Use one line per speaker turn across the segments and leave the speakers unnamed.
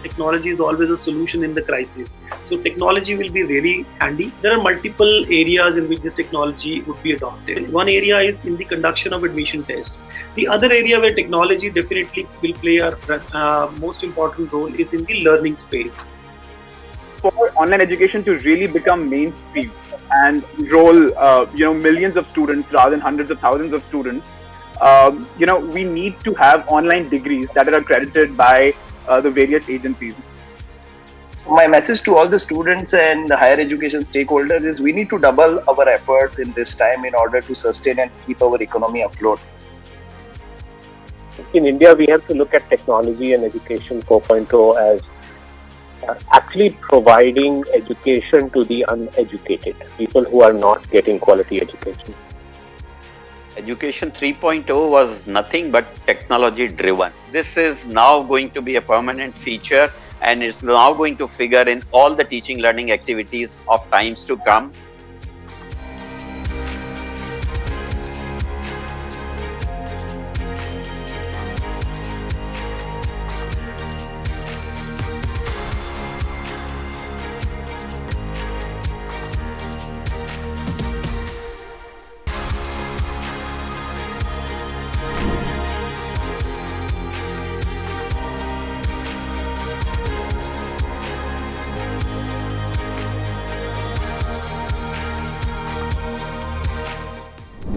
technology is always a solution in the crisis. So technology will be really handy. There are multiple areas in which this technology would be adopted. One area is in the conduction of admission tests. The other area where technology definitely will play a most important role is in the learning space.
For online education to really become mainstream and enroll, millions of students rather than hundreds of thousands of students, we need to have online degrees that are accredited by the various agencies.
My message to all the students and the higher education stakeholders is we need to double our efforts in this time in order to sustain and keep our economy afloat.
In India, we have to look at technology and education 4.0 as actually providing education to the uneducated, people who are not getting quality education.
Education 3.0 was nothing but technology driven. This is now going to be a permanent feature and it's now going to figure in all the teaching learning activities of times to come.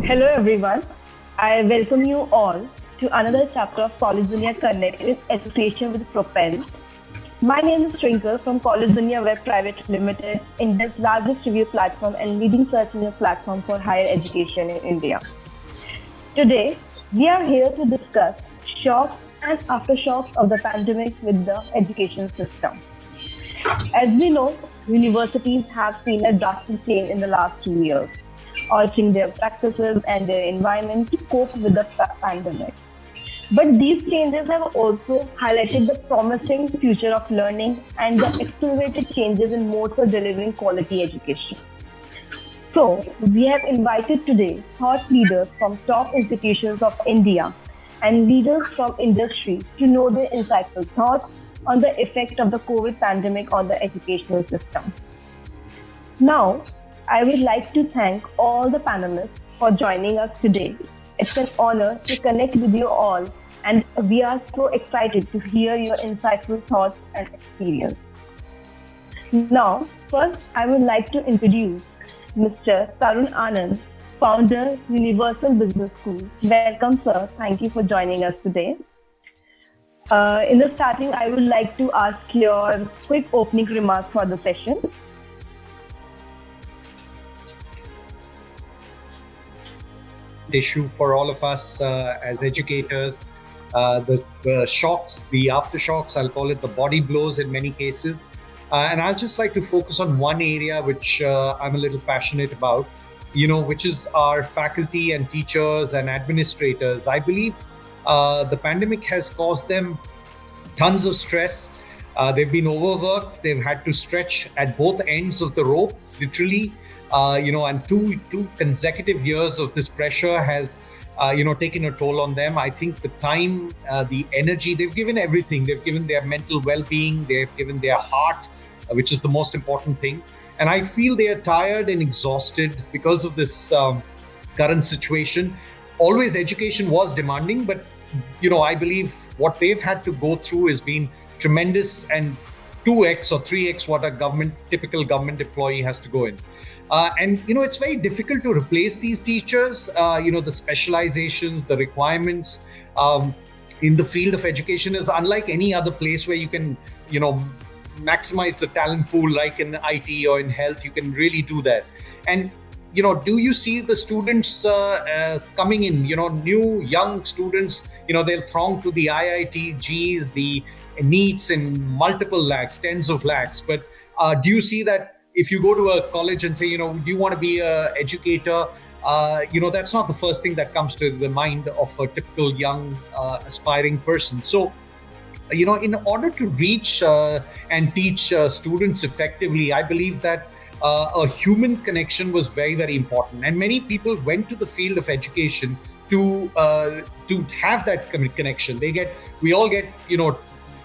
Hello everyone, I welcome you all to another chapter of Collegedunia Connect with Association with Propelld. My name is Twinkle from Collegedunia Web Private Limited, India's largest review platform and leading search engine platform for higher education in India. Today, we are here to discuss shocks and aftershocks of the pandemic with the education system. As we know, universities have seen a drastic change in the last 2 years, altering their practices and their environment to cope with the pandemic. But these changes have also highlighted the promising future of learning and the accelerated changes in modes for delivering quality education. So, we have invited today thought leaders from top institutions of India and leaders from industry to know their insightful thoughts on the effect of the COVID pandemic on the educational system. Now, I would like to thank all the panelists for joining us today. It's an honor to connect with you all, and we are so excited to hear your insightful thoughts and experience. Now, first, I would like to introduce Mr. Tarun Anand, founder, Universal Business School. Welcome, sir. Thank you for joining us today. In the starting, I would like to ask your quick opening remarks for the session.
Issue for all of us as educators, the shocks, the aftershocks, I'll call it the body blows in many cases. And I'll just like to focus on one area which I'm a little passionate about, which is our faculty and teachers and administrators. I believe the pandemic has caused them tons of stress. They've been overworked. They've had to stretch at both ends of the rope, literally. And two consecutive years of this pressure has, taken a toll on them. I think the time, the energy, they've given everything. They've given their mental well-being. They've given their heart, which is the most important thing. And I feel they are tired and exhausted because of this current situation. Always education was demanding, but, I believe what they've had to go through has been tremendous and 2x or 3x what a typical government employee has to go in. And it's very difficult to replace these teachers, the specializations, the requirements in the field of education is unlike any other place where you can, maximize the talent pool, like in IT or in health, you can really do that. And, do you see the students coming in, new young students, they'll throng to the IIT, the NEETs in multiple lakhs, tens of lakhs. But do you see that if you go to a college and say, do you want to be an educator? That's not the first thing that comes to the mind of a typical young aspiring person. So, in order to reach and teach students effectively, I believe that a human connection was very, very important. And many people went to the field of education to have that connection. We all get,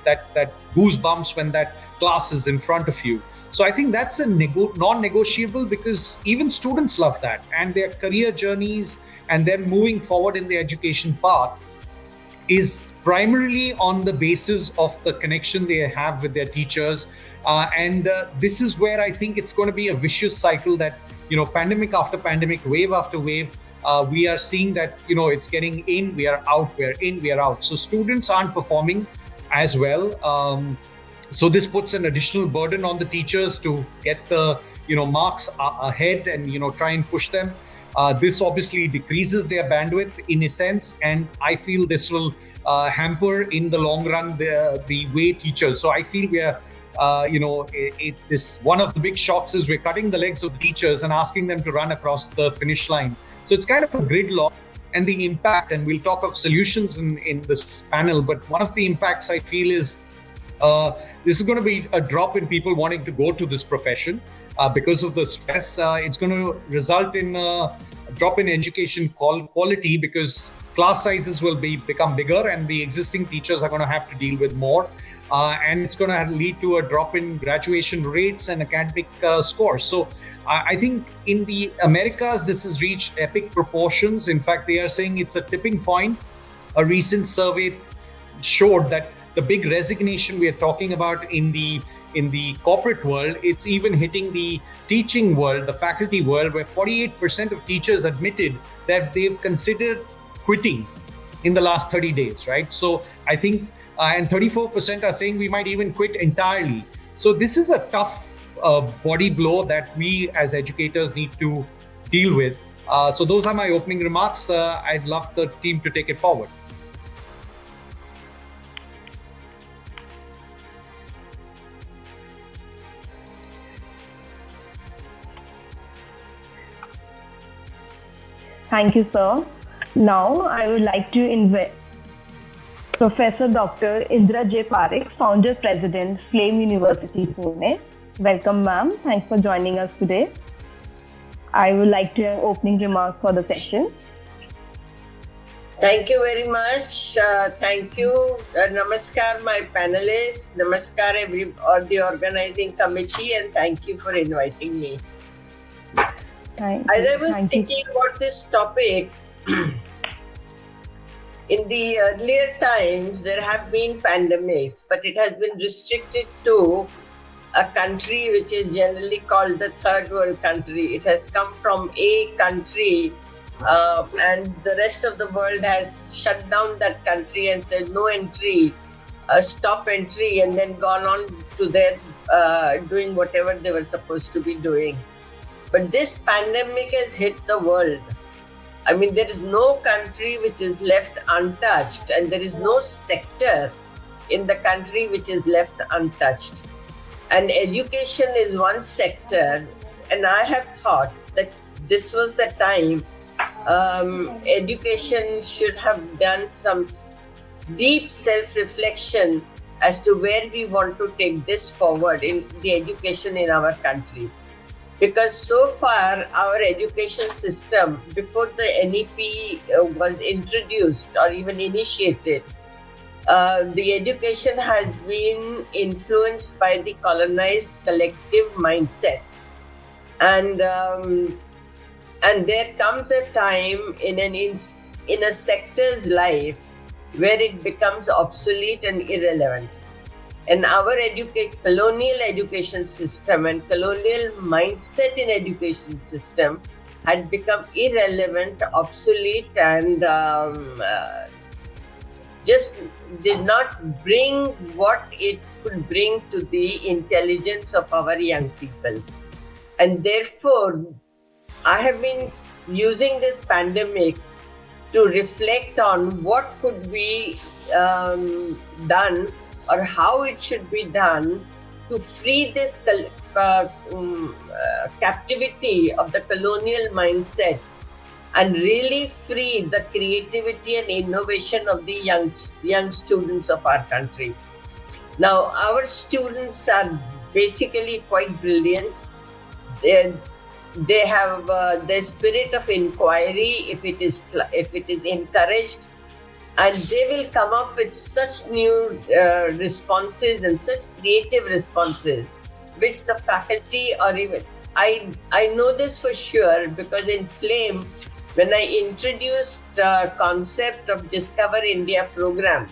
that goosebumps when that class is in front of you. So I think that's a non-negotiable, because even students love that, and their career journeys and them moving forward in the education path is primarily on the basis of the connection they have with their teachers. And this is where I think it's going to be a vicious cycle that, pandemic after pandemic, wave after wave, we are seeing that, it's getting in, we are out, we are in, we are out. So students aren't performing as well. So this puts an additional burden on the teachers to get the, marks ahead and, try and push them. This obviously decreases their bandwidth in a sense, and I feel this will hamper in the long run the way teachers. So I feel we are, this one of the big shocks is we're cutting the legs of the teachers and asking them to run across the finish line. So it's kind of a gridlock, and the impact, and we'll talk of solutions in this panel, but one of the impacts I feel is this is going to be a drop in people wanting to go to this profession. Because of the stress, it's going to result in a drop in education quality, because class sizes will become bigger and the existing teachers are going to have to deal with more. And it's going to lead to a drop in graduation rates and academic scores. So I think in the Americas, this has reached epic proportions. In fact, they are saying it's a tipping point. A recent survey showed that the big resignation we are talking about in the corporate world, it's even hitting the teaching world, the faculty world, where 48% of teachers admitted that they've considered quitting in the last 30 days, right? So I think, and 34% are saying we might even quit entirely. So this is a tough body blow that we as educators need to deal with. So those are my opening remarks. I'd love the team to take it forward.
Thank you, sir. Now, I would like to invite Professor Dr. Indira J. Parikh, Founder President, Flame University, Pune. Welcome, ma'am. Thanks for joining us today. I would like to have opening remarks for the session.
Thank you very much. Thank you. Namaskar, my panelists. Namaskar, the organizing committee, and thank you for inviting me. As I was thinking about this topic, in the earlier times, there have been pandemics, but it has been restricted to a country which is generally called the third world country. It has come from a country and the rest of the world has shut down that country and said no entry, stop entry, and then gone on to their doing whatever they were supposed to be doing. But this pandemic has hit the world. I mean, there is no country which is left untouched, and there is no sector in the country which is left untouched. And education is one sector, and I have thought that this was the time education should have done some deep self-reflection as to where we want to take this forward in the education in our country. Because so far, our education system, before the NEP was introduced or even initiated, the education has been influenced by the colonized collective mindset. And there comes a time in a sector's life where it becomes obsolete and irrelevant. And our colonial education system and colonial mindset in education system had become irrelevant, obsolete, and just did not bring what it could bring to the intelligence of our young people. And therefore, I have been using this pandemic to reflect on what could be done or how it should be done to free this captivity of the colonial mindset and really free the creativity and innovation of the young students of our country. Now, our students are basically quite brilliant. They have the spirit of inquiry if it is encouraged. and they will come up with such new responses and such creative responses, which the faculty or even I know this for sure, because in Flame, when I introduced the concept of Discover India program,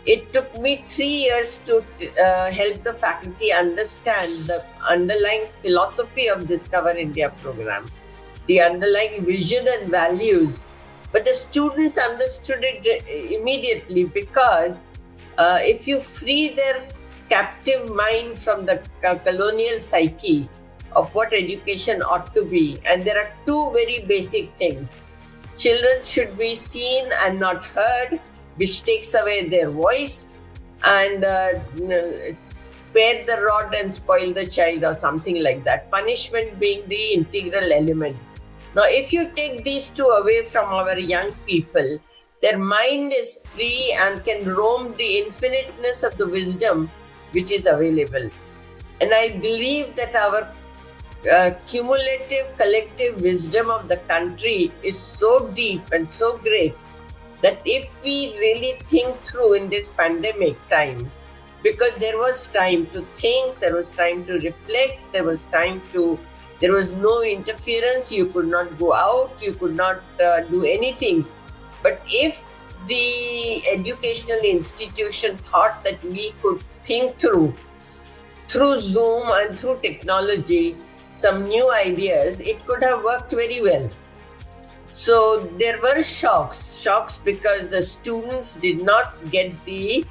it took me 3 years to help the faculty understand the underlying philosophy of Discover India program, the underlying vision and values. But the students understood it immediately, because if you free their captive mind from the colonial psyche of what education ought to be, and there are two very basic things. Children should be seen and not heard, which takes away their voice, and spare the rod and spoil the child, or something like that. Punishment being the integral element. Now, if you take these two away from our young people, their mind is free and can roam the infiniteness of the wisdom which is available. And I believe that our cumulative collective wisdom of the country is so deep and so great that if we really think through in this pandemic times, because there was time to think, there was time to reflect, there was no interference, you could not go out, you could not do anything. But if the educational institution thought that we could think through Zoom and through technology, some new ideas, it could have worked very well. So there were shocks because the students did not get the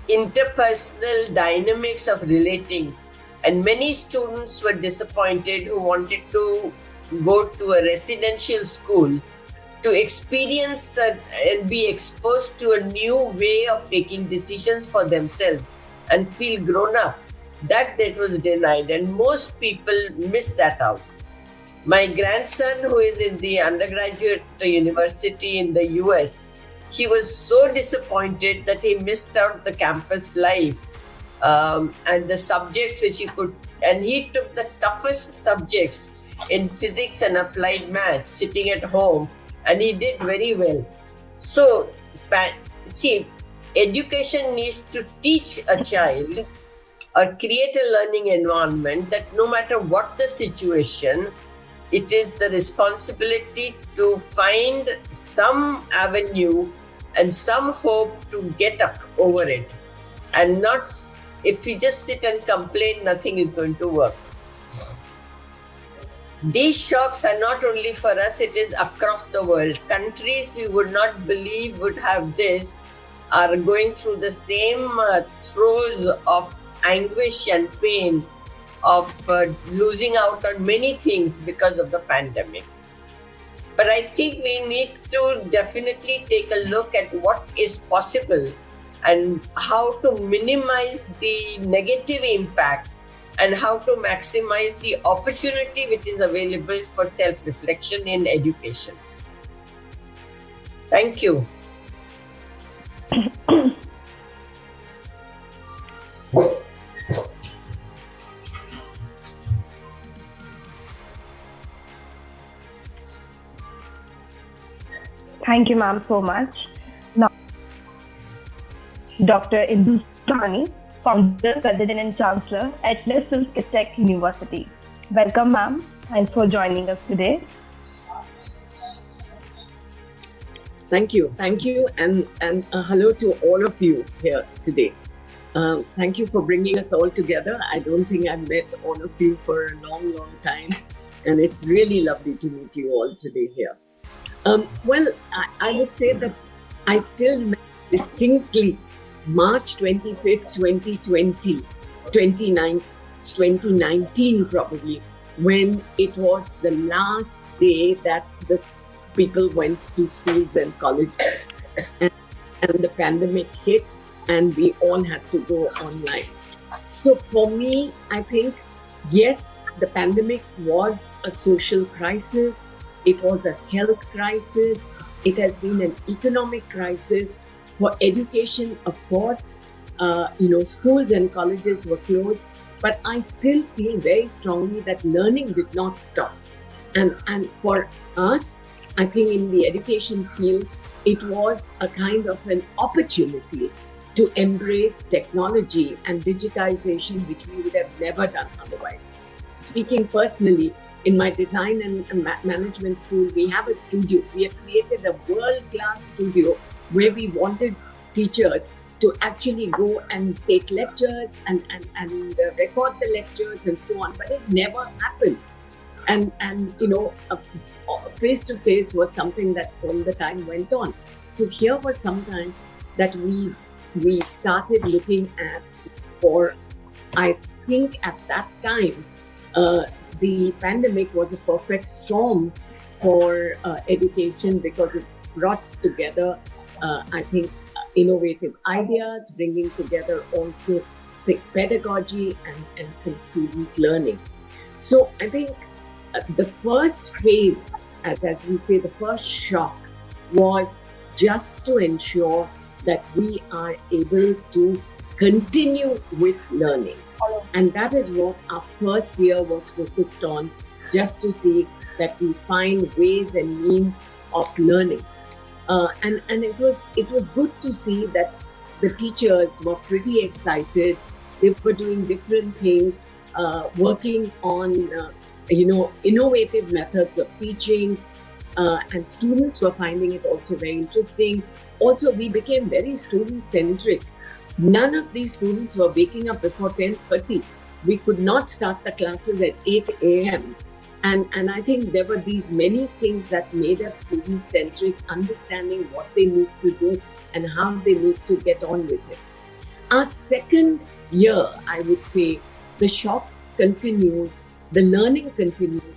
interpersonal dynamics of relating. And many students were disappointed who wanted to go to a residential school to experience that and be exposed to a new way of taking decisions for themselves and feel grown up. That was denied, and most people miss that out. My grandson, who is in the undergraduate university in the US, he was so disappointed that he missed out the campus life and the subjects which he could, and he took the toughest subjects in physics and applied maths sitting at home, and he did very well. So, see, education needs to teach a child or create a learning environment that no matter what the situation, it is the responsibility to find some avenue and some hope to get up over it. And not, if we just sit and complain, nothing is going to work. These shocks are not only for us, it is across the world. Countries we would not believe would have this are going through the same throes of anguish and pain of losing out on many things because of the pandemic. But I think we need to definitely take a look at what is possible and how to minimize the negative impact and how to maximize the opportunity which is available for self-reflection in education. Thank you.
Thank you, ma'am, so much. Now, Dr. Indu, founder, president, and chancellor at SkillTech University. Welcome, ma'am. Thanks for joining us today.
Thank you, and hello to all of you here today. Thank you for bringing us all together. I don't think I've met all of you for a long, long time, and it's really lovely to meet you all today here. Well, I would say that I still remember distinctly March 25th, 2019 probably, when it was the last day that the people went to schools and colleges, and the pandemic hit and we all had to go online. So for me, I think, yes, the pandemic was a social crisis. It was a health crisis. It has been an economic crisis. For education, of course, schools and colleges were closed, but I still feel very strongly that learning did not stop. And for us, I think in the education field, it was a kind of an opportunity to embrace technology and digitization, which we would have never done otherwise. Speaking personally, in my design and management school, we have a studio. We have created a world-class studio where we wanted teachers to actually go and take lectures and record the lectures and so on, but it never happened. And face to face was something that all the time went on. So here was some time that we started looking at, for I think at that time the pandemic was a perfect storm for education, because it brought together I think innovative ideas, bringing together also the pedagogy and student learning. So I think the first phase, as we say, the first shock, was just to ensure that we are able to continue with learning. And that is what our first year was focused on, just to see that we find ways and means of learning. And it was good to see that the teachers were pretty excited. They were doing different things, working on innovative methods of teaching, and students were finding it also very interesting. Also, we became very student-centric. None of these students were waking up before 10:30. We could not start the classes at 8 a.m. And I think there were these many things that made us student-centric, understanding what they need to do and how they need to get on with it. Our second year, I would say, the shocks continued, the learning continued,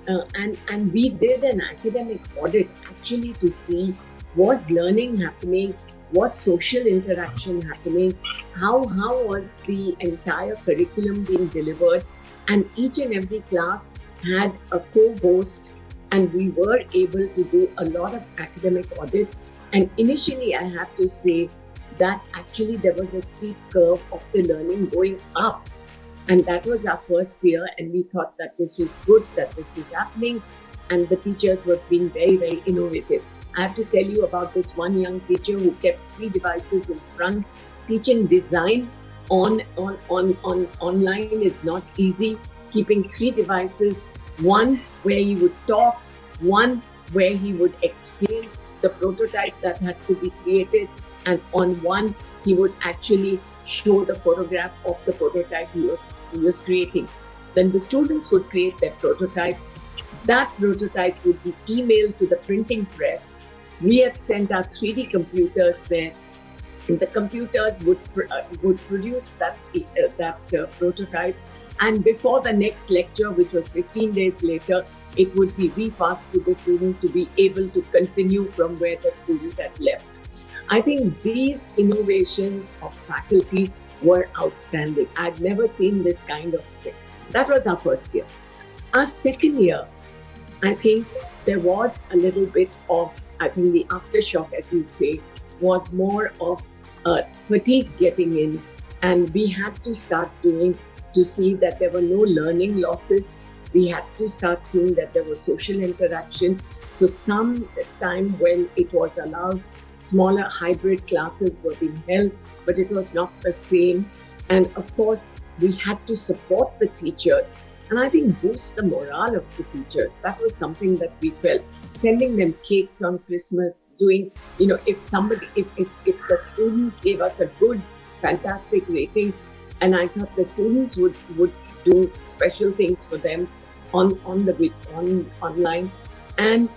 and we did an academic audit actually to see, was learning happening, was social interaction happening, how was the entire curriculum being delivered, and each and every class had a co-host, and we were able to do a lot of academic audit. And initially, I have to say that actually there was a steep curve of the learning going up. And that was our first year, and we thought that this was good, that this is happening, and the teachers were being very, very innovative. I have to tell you about this one young teacher who kept 3 devices in front. Teaching design online is not easy. Keeping 3 devices, one where he would talk, one where he would explain the prototype that had to be created, and on one he would actually show the photograph of the prototype he was creating. Then the students would create their prototype. That prototype would be emailed to the printing press. We had sent our 3D computers there, and the computers would produce that prototype. And before the next lecture, which was 15 days later, it would be repassed to the student to be able to continue from where the student had left. I think these innovations of faculty were outstanding. I'd never seen this kind of thing. That was our first year. Our second year, I think there was a little bit of, I think the aftershock, as you say, was more of fatigue getting in, and we had to start doing to see that there were no learning losses. We had to start seeing that there was social interaction. So some time when it was allowed, smaller hybrid classes were being held, but it was not the same. And of course, we had to support the teachers, and I think boost the morale of the teachers. That was something that we felt. Sending them cakes on Christmas, doing, if the students gave us a good, fantastic rating, and I thought the students would do special things for them online. And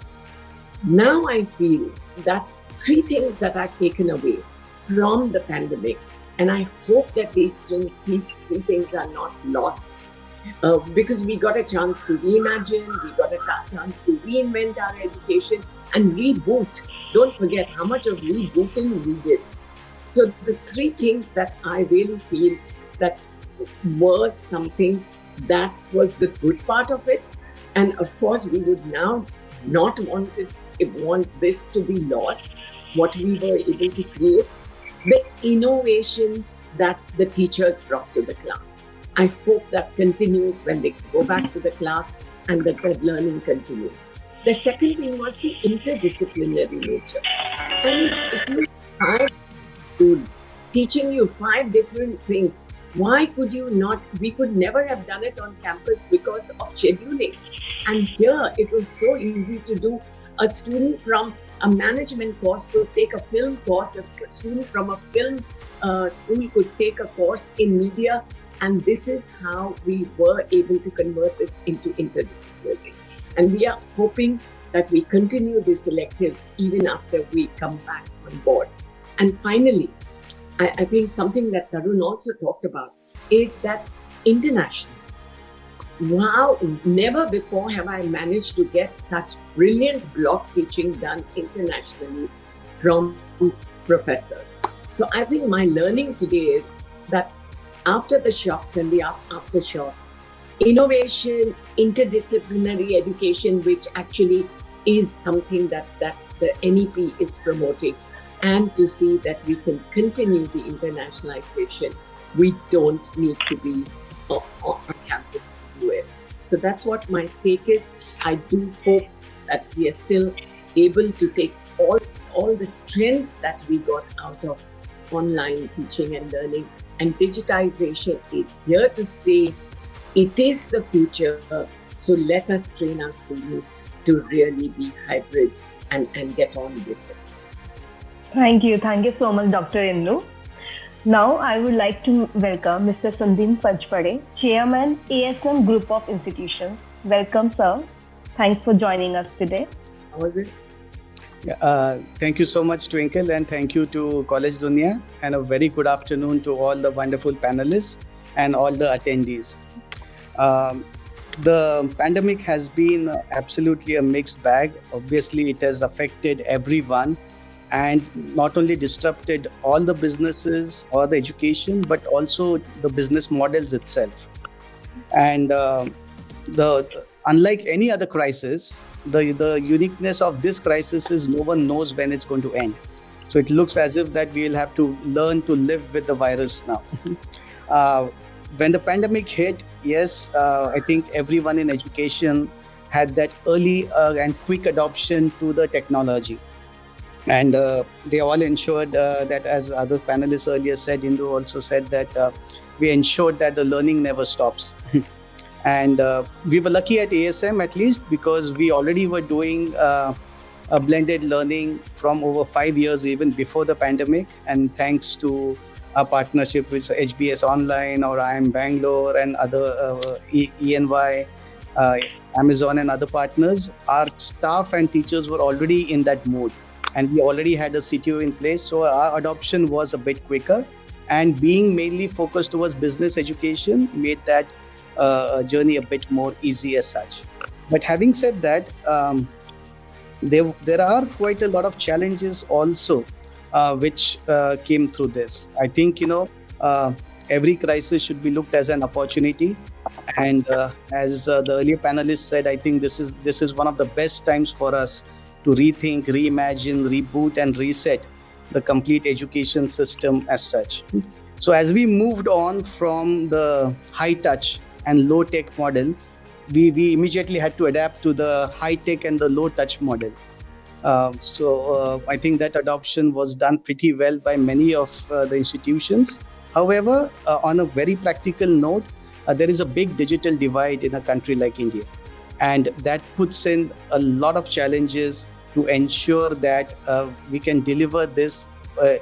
now I feel that 3 things that I've taken away from the pandemic, and I hope that these three things are not lost, because we got a chance to reimagine, we got a chance to reinvent our education and reboot. Don't forget how much of rebooting we did. So the 3 things that I really feel that was something that was the good part of it. And of course, we would now not want this to be lost, what we were able to create, the innovation that the teachers brought to the class. I hope that continues when they go back to the class and that the learning continues. The second thing was the interdisciplinary nature. I mean, if you have schools teaching you 5 different things, why could you not? We could never have done it on campus because of scheduling. And here it was so easy to do. A student from a management course could take a film course, a student from a film school could take a course in media, and this is how we were able to convert this into interdisciplinary. And we are hoping that we continue these electives even after we come back on board. And finally, I think something that Tarun also talked about is that international. Wow, never before have I managed to get such brilliant block teaching done internationally from professors. So I think my learning today is that after the shocks and the aftershocks, innovation, interdisciplinary education, which actually is something that the NEP is promoting, and to see that we can continue the internationalization, we don't need to be on campus to do it. So that's what my take is. I do hope that we are still able to take all the strengths that we got out of online teaching and learning, and digitization is here to stay. It is the future. So let us train our students to really be hybrid and get on with it.
Thank you so much, Dr. Indu. Now, I would like to welcome Mr. Sandeep Pachpande, Chairman, ASM Group of Institutions. Welcome, sir. Thanks for joining us today.
How was it?
Thank you so much, Twinkle, and thank you to Collegedunia, and a very good afternoon to all the wonderful panelists and all the attendees. The pandemic has been absolutely a mixed bag. Obviously, it has affected everyone, and not only disrupted all the businesses or the education, but also the business models itself. And unlike any other crisis, the uniqueness of this crisis is no one knows when it's going to end. So it looks as if that we'll have to learn to live with the virus now. When the pandemic hit, yes, I think everyone in education had that early and quick adoption to the technology. And they all ensured that, as other panelists earlier said, Indu also said that we ensured that the learning never stops. And we were lucky at ASM at least, because we already were doing a blended learning from over 5 years even before the pandemic. And thanks to our partnership with HBS Online or IIM Bangalore and other ENY, Amazon and other partners, our staff and teachers were already in that mode. And we already had a CTO in place, so our adoption was a bit quicker. And being mainly focused towards business education made that journey a bit more easy as such. But having said that, there are quite a lot of challenges also which came through this. I think, every crisis should be looked as an opportunity. And as the earlier panelists said, I think this is one of the best times for us to rethink, reimagine, reboot and reset the complete education system as such. So as we moved on from the high touch and low tech model, we immediately had to adapt to the high tech and the low touch model. So I think that adoption was done pretty well by many of the institutions. However, on a very practical note, there is a big digital divide in a country like India. And that puts in a lot of challenges to ensure that we can deliver this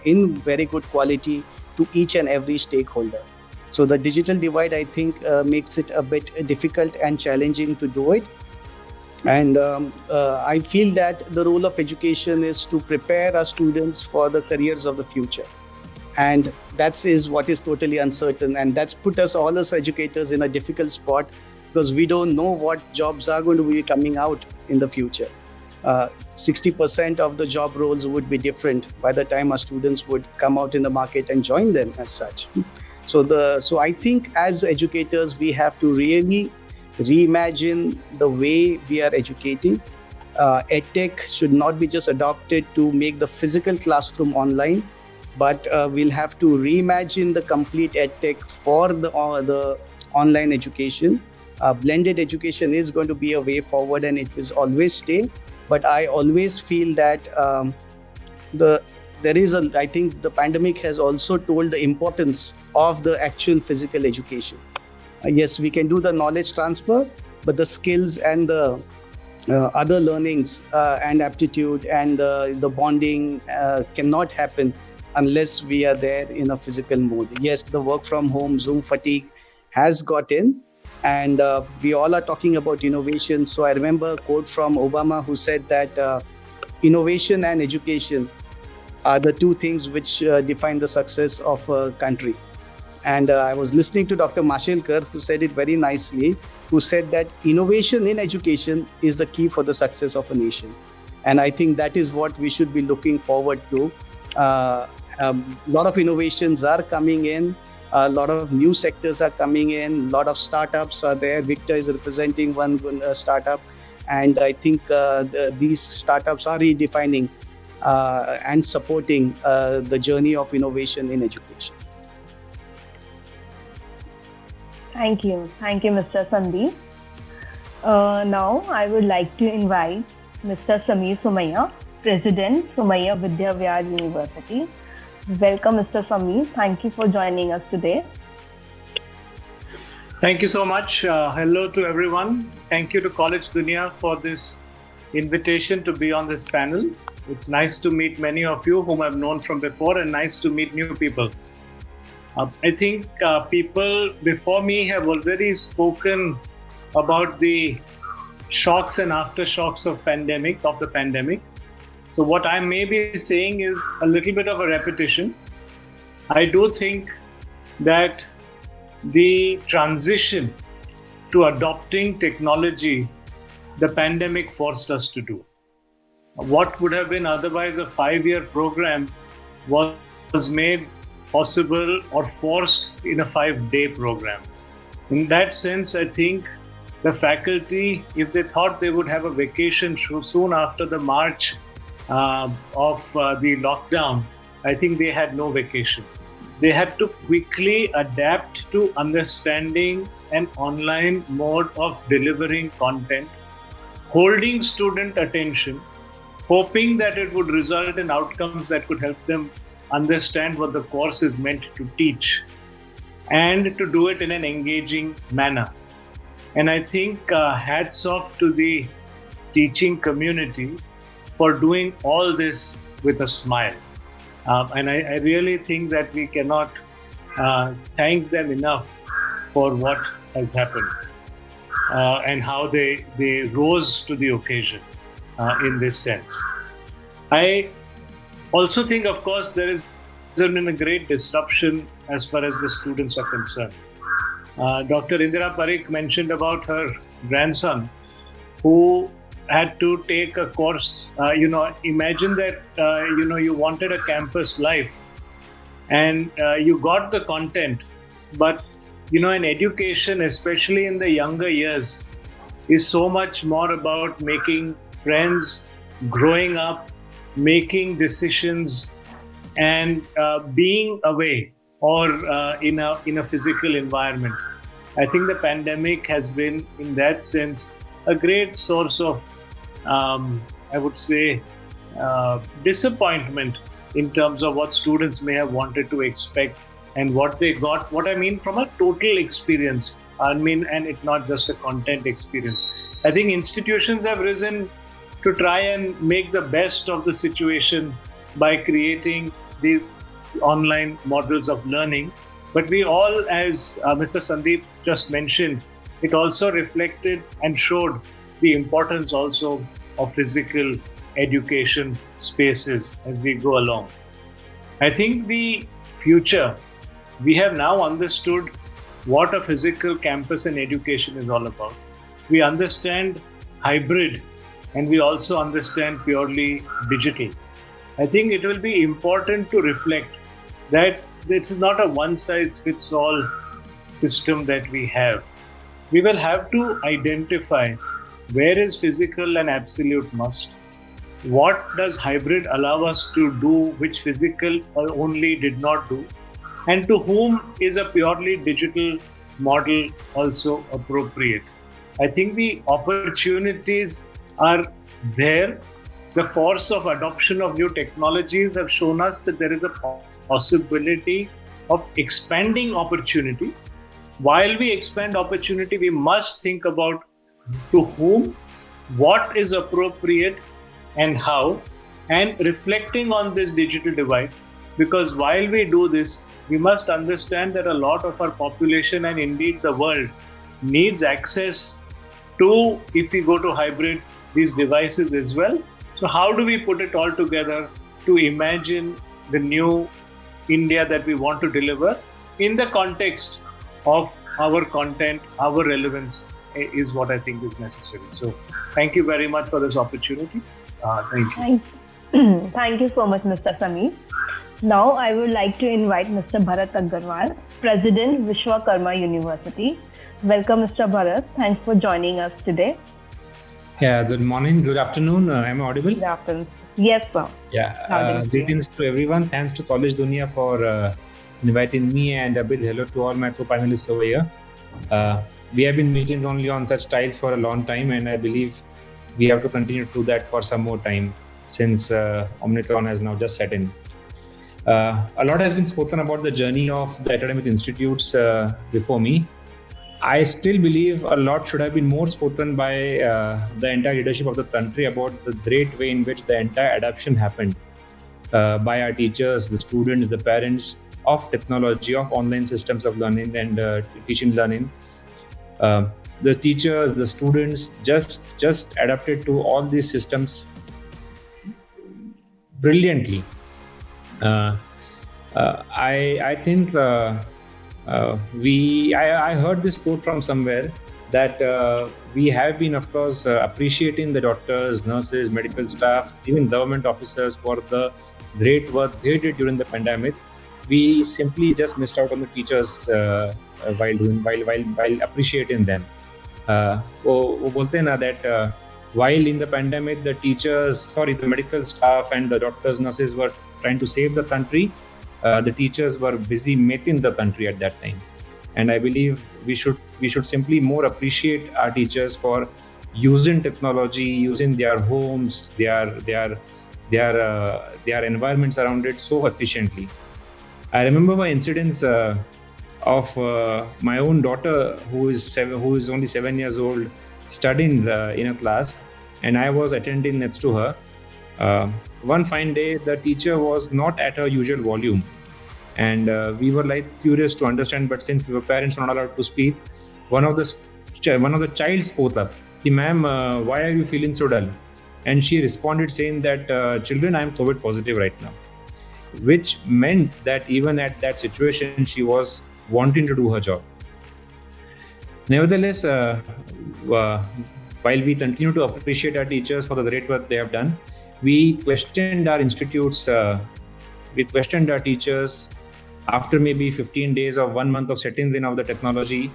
in very good quality to each and every stakeholder. So the digital divide, I think, makes it a bit difficult and challenging to do it. And I feel that the role of education is to prepare our students for the careers of the future. And that is what is totally uncertain. And that's put us all as educators in a difficult spot, because we don't know what jobs are going to be coming out in the future. 60% of the job roles would be different by the time our students would come out in the market and join them as such. So I think as educators, we have to really reimagine the way we are educating. EdTech should not be just adopted to make the physical classroom online, but we'll have to reimagine the complete EdTech for the online education. Blended education is going to be a way forward, and it will always stay. But I always feel that I think the pandemic has also told the importance of the actual physical education. Yes, we can do the knowledge transfer, but the skills and the other learnings and aptitude and the bonding cannot happen unless we are there in a physical mode. Yes, the work from home, Zoom fatigue has got in, and we all are talking about innovation. So I remember a quote from Obama who said that innovation and education are the two things which define the success of a country. And I was listening to Dr. Mashelkar, who said it very nicely, who said that innovation in education is the key for the success of a nation. And I think that is what we should be looking forward to. A lot of innovations are coming in. A lot of new sectors are coming in. A lot of startups are there. Victor is representing one startup. And I think these startups are redefining and supporting the journey of innovation in education.
Thank you, Mr. Sandeep. Now I would like to invite Mr. Samir Somaiya, President, Somaiya Vidyavihar University. Welcome, Mr. Samir. Thank you for joining us today.
Thank you so much. Hello to everyone. Thank you to Collegedunia for this invitation to be on this panel. It's nice to meet many of you whom I've known from before, and nice to meet new people. I think people before me have already spoken about the shocks and aftershocks of the pandemic. So what I may be saying is a little bit of a repetition. I do think that the transition to adopting technology, the pandemic forced us to do. What would have been otherwise a 5-year program was made possible or forced in a 5-day program. In that sense, I think the faculty, if they thought they would have a vacation soon after the March of the lockdown, I think they had no vacation. They had to quickly adapt to understanding an online mode of delivering content, holding student attention, hoping that it would result in outcomes that could help them understand what the course is meant to teach, and to do it in an engaging manner. And I think hats off to the teaching community for doing all this with a smile. And I really think that we cannot thank them enough for what has happened and how they rose to the occasion in this sense. I also think, of course, there has been a great disruption as far as the students are concerned. Dr. Indira Parikh mentioned about her grandson who had to take a course. Imagine that, you wanted a campus life and you got the content, but, in education, especially in the younger years, is so much more about making friends, growing up, making decisions, and being away or in a physical environment. I think the pandemic has been, in that sense, a great source of, I would say, disappointment in terms of what students may have wanted to expect and what they got. What I mean from a total experience, and it's not just a content experience. I think institutions have risen to try and make the best of the situation by creating these online models of learning. But we all, as Mr. Sandeep just mentioned, it also reflected and showed the importance also of physical education spaces as we go along. I think the future, we have now understood what a physical campus and education is all about. We understand hybrid, and we also understand purely digital. I think it will be important to reflect that this is not a one-size-fits-all system that we have. We will have to identify where is physical and absolute must. What does hybrid allow us to do which physical only did not do? And to whom is a purely digital model also appropriate? I think the opportunities are there, the force of adoption of new technologies have shown us that there is a possibility of expanding opportunity. While we expand opportunity, we must think about to whom, what is appropriate, and how, and reflecting on this digital divide. Because while we do this, we must understand that a lot of our population and indeed the world needs access to, if we go to hybrid, these devices as well. So how do we put it all together to imagine the new India that we want to deliver in the context of our content, our relevance is what I think is necessary. So thank you very much for this opportunity. Thank you.
Thank you so much, Mr. Samir. Now I would like to invite Mr. Bharat Agarwal, President, Vishwakarma University. Welcome, Mr. Bharat. Thanks for joining us today.
Yeah, good morning, good afternoon. Am I audible?
Good afternoon. Yes, sir.
Yeah, greetings to everyone. Thanks to Collegedunia for inviting me, and a big hello to all my co-panelists over here. We have been meeting only on such tiles for a long time, and I believe we have to continue to do that for some more time since Omicron has now just set in. A lot has been spoken about the journey of the academic institutes before me. I still believe a lot should have been more spoken by the entire leadership of the country about the great way in which the entire adoption happened by our teachers, the students, the parents of technology, of online systems of learning and teaching learning. The teachers, the students just adapted to all these systems brilliantly. I think I heard this quote from somewhere that we have been, of course, appreciating the doctors, nurses, medical staff, even government officers for the great work they did during the pandemic. We simply just missed out on the teachers while appreciating them. वो बोलते हैं ना that while in the pandemic the medical staff and the doctors, nurses were trying to save the country, the teachers were busy making the country at that time. And I believe we should simply more appreciate our teachers for using technology, using their homes, their environments around it so efficiently. I remember my incidents of my own daughter who is only 7 years old, studying in a class, and I was attending next to her. One fine day, the teacher was not at her usual volume, and we were like curious to understand. But since we were parents were not allowed to speak, one of the child spoke up. "Ma'am, why are you feeling so dull?" And she responded saying that, "Children, I am COVID positive right now," which meant that even at that situation, she was wanting to do her job. Nevertheless, while we continue to appreciate our teachers for the great work they have done, we questioned our institutes, we questioned our teachers after maybe 15 days or 1 month of setting in of the technology.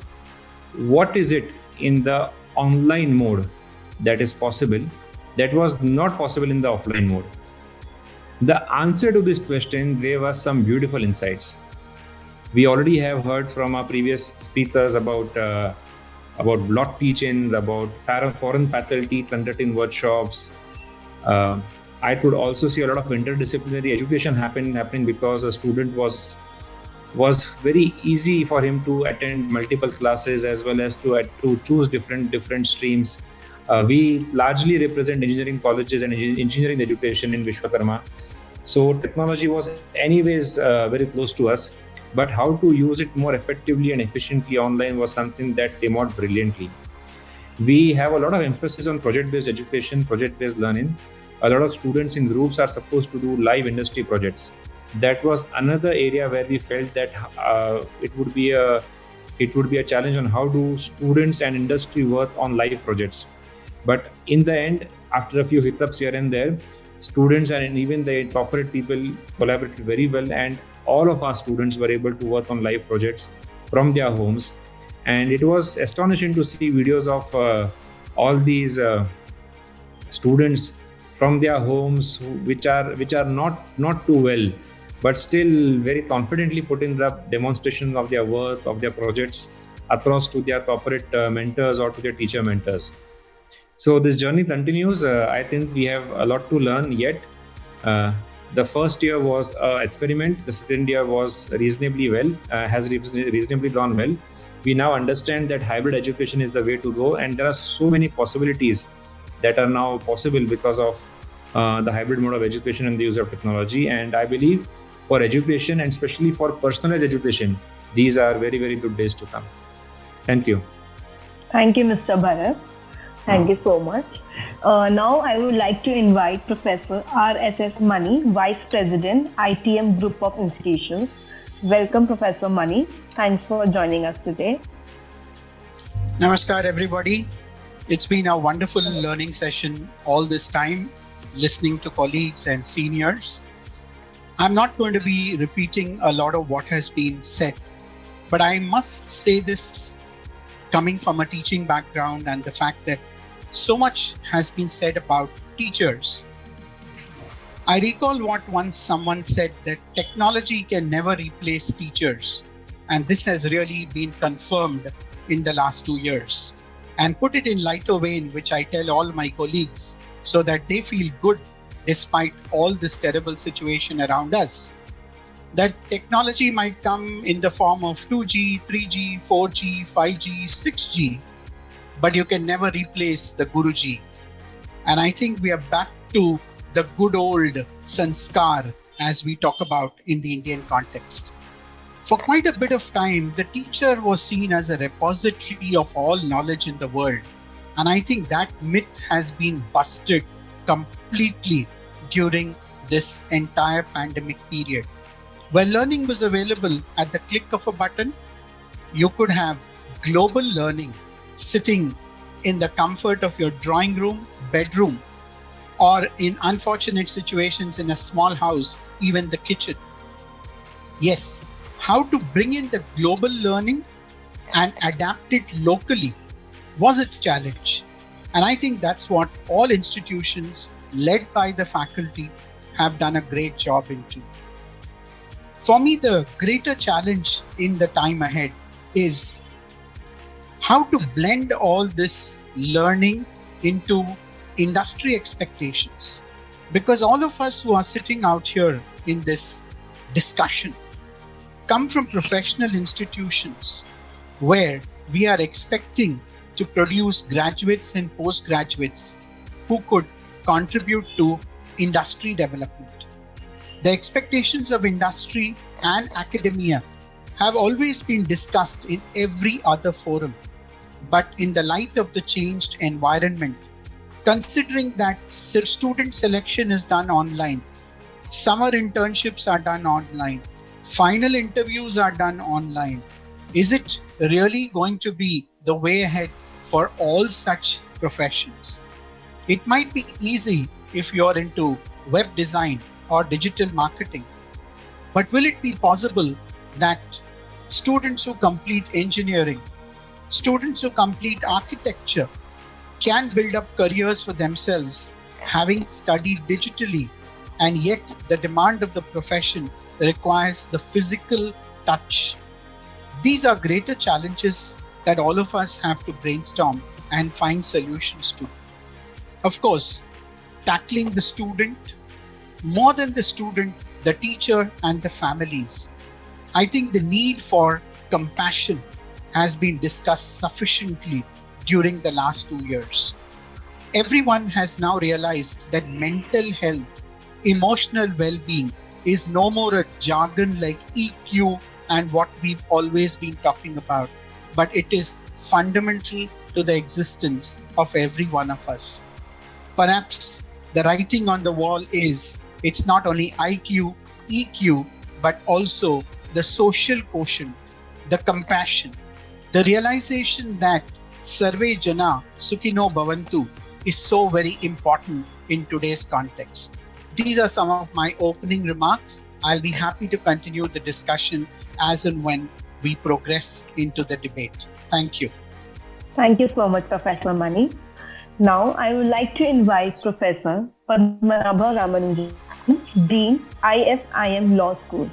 What is it in the online mode that is possible that was not possible in the offline mode? The answer to this question gave us some beautiful insights. We already have heard from our previous speakers about block teaching, about foreign faculty conducting workshops. I could also see a lot of interdisciplinary education happening because a student was very easy for him to attend multiple classes as well as to choose different streams. We largely represent engineering colleges and engineering education in Vishwakarma. So technology was anyways very close to us. But how to use it more effectively and efficiently online was something that came out brilliantly. We have a lot of emphasis on project-based education, project-based learning. A lot of students in groups are supposed to do live industry projects. That was another area where we felt that it would be a challenge on how do students and industry work on live projects. But in the end, after a few hiccups here and there, students and even the corporate people collaborated very well, and all of our students were able to work on live projects from their homes. And it was astonishing to see videos of all these students from their homes which are not too well, but still very confidently putting the demonstration of their work, of their projects across to their corporate mentors or to their teacher mentors. So this journey continues. I think we have a lot to learn yet. The first year was an experiment. The second year was reasonably well, has reasonably gone well. We now understand that hybrid education is the way to go, and there are so many possibilities that are now possible because of the hybrid mode of education and the use of technology. And I believe for education, and especially for personalized education, these are very, very good days to come. Thank you.
Thank you, Mr. Bharat. Thank you so much. Now I would like to invite Professor R.S.S. Mani, Vice President, ITM Group of Institutions. Welcome, Professor Mani. Thanks for joining us today.
Namaskar, everybody. It's been a wonderful learning session all this time, listening to colleagues and seniors. I'm not going to be repeating a lot of what has been said, but I must say this coming from a teaching background and the fact that so much has been said about teachers. I recall what once someone said, that technology can never replace teachers. And this has really been confirmed in the last 2 years. And put it in lighter vein, which I tell all my colleagues so that they feel good despite all this terrible situation around us. That technology might come in the form of 2G, 3G, 4G, 5G, 6G, but you can never replace the Guruji. And I think we are back to the good old sanskar as we talk about in the Indian context. For quite a bit of time, the teacher was seen as a repository of all knowledge in the world. And I think that myth has been busted completely during this entire pandemic period. Where learning was available at the click of a button, you could have global learning sitting in the comfort of your drawing room, bedroom, or in unfortunate situations in a small house, even the kitchen. Yes, how to bring in the global learning and adapt it locally was a challenge. And I think that's what all institutions led by the faculty have done a great job into. For me, the greater challenge in the time ahead is how to blend all this learning into industry expectations. Because all of us who are sitting out here in this discussion come from professional institutions where we are expecting to produce graduates and postgraduates who could contribute to industry development. The expectations of industry and academia have always been discussed in every other forum. But in the light of the changed environment, considering that student selection is done online, summer internships are done online, final interviews are done online, is it really going to be the way ahead for all such professions? It might be easy if you're into web design or digital marketing, but will it be possible that students who complete engineering, students who complete architecture can build up careers for themselves, having studied digitally, and yet the demand of the profession requires the physical touch? These are greater challenges that all of us have to brainstorm and find solutions to. Of course, tackling the student, more than the student, the teacher and the families. I think the need for compassion has been discussed sufficiently during the last 2 years. Everyone has now realized that mental health, emotional well-being is no more a jargon like EQ and what we've always been talking about, but it is fundamental to the existence of every one of us. Perhaps the writing on the wall is, it's not only IQ, EQ, but also the social quotient, the compassion, the realization that Sarve Jana Sukhino Bhavantu is so very important in today's context. These are some of my opening remarks. I'll be happy to continue the discussion as and when we progress into the debate. Thank you.
Thank you so much, Professor Mani. Now, I would like to invite Professor Padmanabha Ramanujan, Dean, ISIM Law School.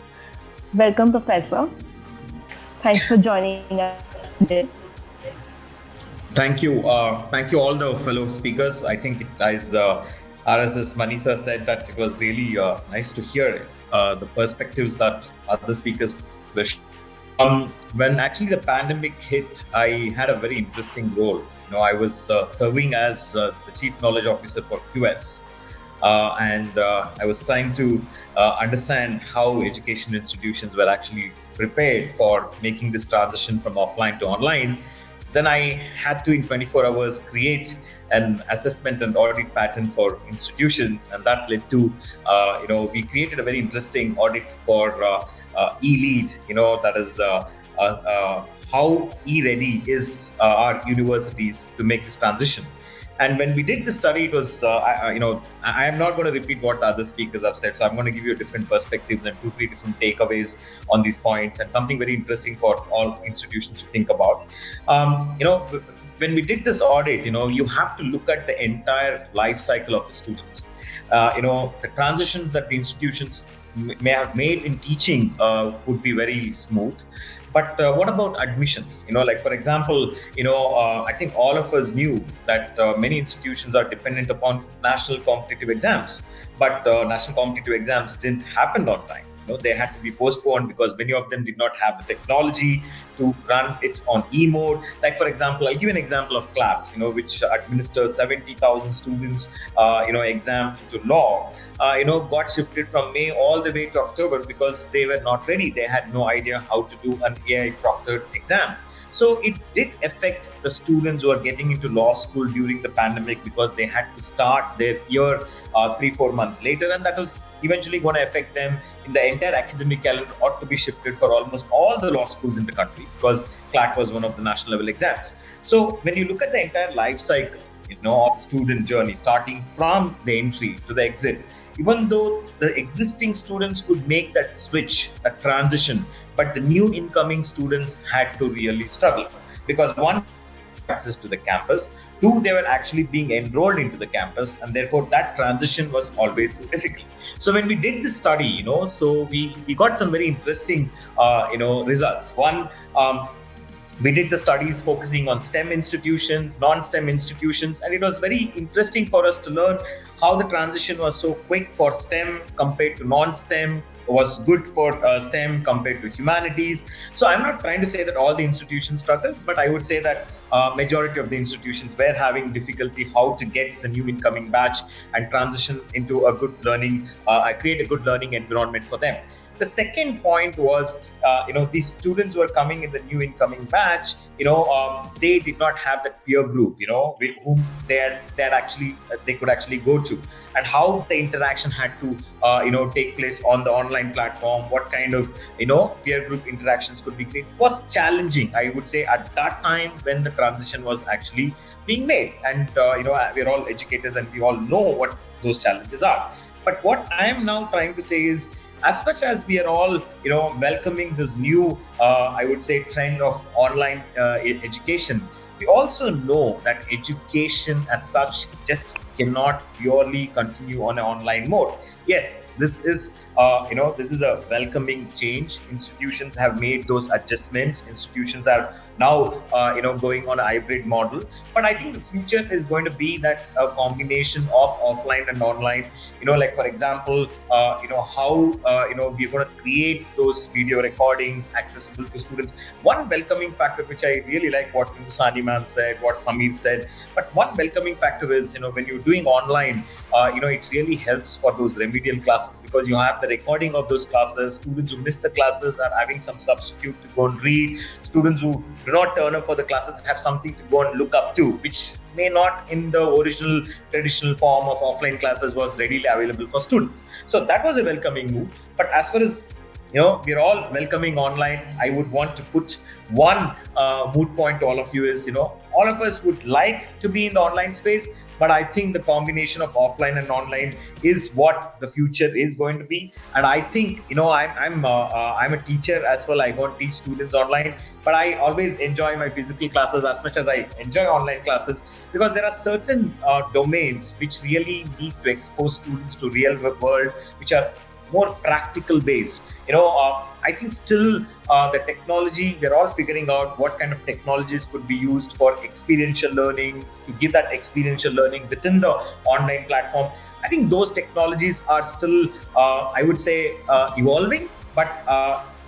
Welcome, Professor. Thanks for joining us today.
Thank you. Thank you, all the fellow speakers. I think, as RSS Manisa said, that it was really nice to hear the perspectives that other speakers were. When actually the pandemic hit, I had a very interesting role. I was serving as the Chief Knowledge Officer for QS. And I was trying to understand how education institutions were actually prepared for making this transition from offline to online. Then I had to, in 24 hours, create an assessment and audit pattern for institutions, and that led to, we created a very interesting audit for e-lead. That is how e-ready is our universities to make this transition. And when we did the study, it was, I am not going to repeat what other speakers have said. So I'm going to give you a different perspectives and 2-3 different takeaways on these points, and something very interesting for all institutions to think about. When we did this audit, you have to look at the entire life cycle of a student. The transitions that the institutions may have made in teaching would be very smooth. But what about admissions? Like, for example, I think all of us knew that many institutions are dependent upon national competitive exams, but national competitive exams didn't happen on time. They had to be postponed because many of them did not have the technology to run it on e-mode. Like, for example, I'll give you an example of CLAPS, which administers 70,000 students, exam to law, got shifted from May all the way to October because they were not ready. They had no idea how to do an AI proctored exam. So it did affect the students who are getting into law school during the pandemic, because they had to start their year 3-4 months later, and that was eventually going to affect them in the entire academic calendar. Ought to be shifted for almost all the law schools in the country, because CLAT was one of the national level exams. So when you look at the entire life cycle, of the student journey, starting from the entry to the exit, even though the existing students could make that switch, that transition, but the new incoming students had to really struggle, because one, access to the campus, two, they were actually being enrolled into the campus, and therefore that transition was always difficult. So when we did this study, so we got some very interesting results. One, we did the studies focusing on STEM institutions, non-STEM institutions, and it was very interesting for us to learn how the transition was so quick for STEM compared to non-STEM, was good for STEM compared to humanities. So I'm not trying to say that all the institutions struggled, but I would say that majority of the institutions were having difficulty how to get the new incoming batch and transition into a good learning, create a good learning environment for them. The second point was, these students who are coming in the new incoming batch, they did not have that peer group, with whom they could actually go to, and how the interaction had to, take place on the online platform. What kind of, peer group interactions could be created was challenging, I would say, at that time when the transition was actually being made. And, we're all educators and we all know what those challenges are. But what I am now trying to say is, as much as we are all, welcoming this new, I would say, trend of online education, we also know that education as such just cannot purely continue on an online mode. Yes, this is a welcoming change. Institutions have made those adjustments. Institutions are now, going on a hybrid model. But I think the future is going to be that a combination of offline and online. Like, for example, how, we're going to create those video recordings accessible to students. One welcoming factor, which I really like what Shahani ma'am said, what Samir said, but one welcoming factor is, when you're doing online, it really helps for those remedial classes, because you have the recording of those classes. Students who miss the classes are having some substitute to go and read. Students who do not turn up for the classes have something to go and look up to, which may not in the original traditional form of offline classes was readily available for students. So that was a welcoming move. But as far as we're all welcoming online, I would want to put one moot point to all of you is, all of us would like to be in the online space, but I think the combination of offline and online is what the future is going to be. And I think, I'm a teacher as well. I don't teach students online, but I always enjoy my physical classes as much as I enjoy online classes, because there are certain domains which really need to expose students to real world, which are more practical based. I think still
the technology, we're all figuring out what kind of technologies could be used for experiential learning, to give that experiential learning within the online platform. I think those technologies are still, I would say, evolving, but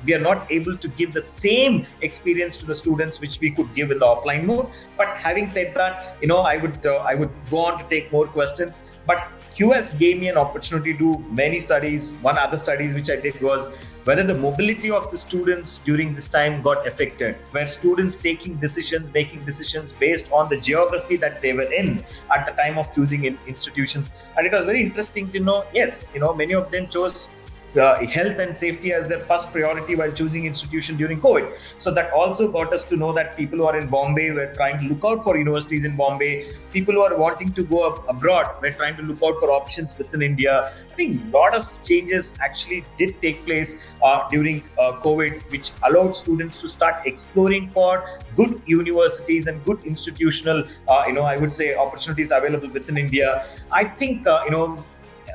we are not able to give the same experience to the students which we could give in the offline mode. But having said that, I would go on to take more questions. But QS gave me an opportunity to do many studies. One other studies which I did was whether the mobility of the students during this time got affected. Were students making decisions based on the geography that they were in at the time of choosing institutions? And it was very interesting to know, yes, many of them chose health and safety as their first priority while choosing institution during COVID. So that also got us to know that people who are in Bombay were trying to look out for universities in Bombay. People who are wanting to go abroad were trying to look out for options within India. I think a lot of changes actually did take place during COVID, which allowed students to start exploring for good universities and good institutional, I would say, opportunities available within India. I think,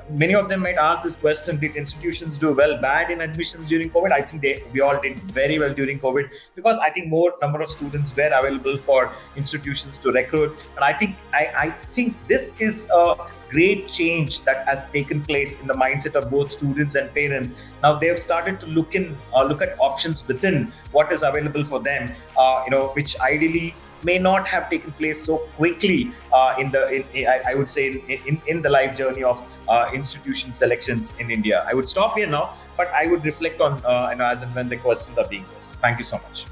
many of them might ask this question: did institutions do bad in admissions during COVID? I think we all did very well during COVID, because I think more number of students were available for institutions to recruit. And I think this is a great change that has taken place in the mindset of both students and parents. Now they have started to look at options within what is available for them, which ideally may not have taken place so quickly in the life journey of institution selections in India. I would stop here now, but I would reflect on as and when the questions are being posed. Thank you so much.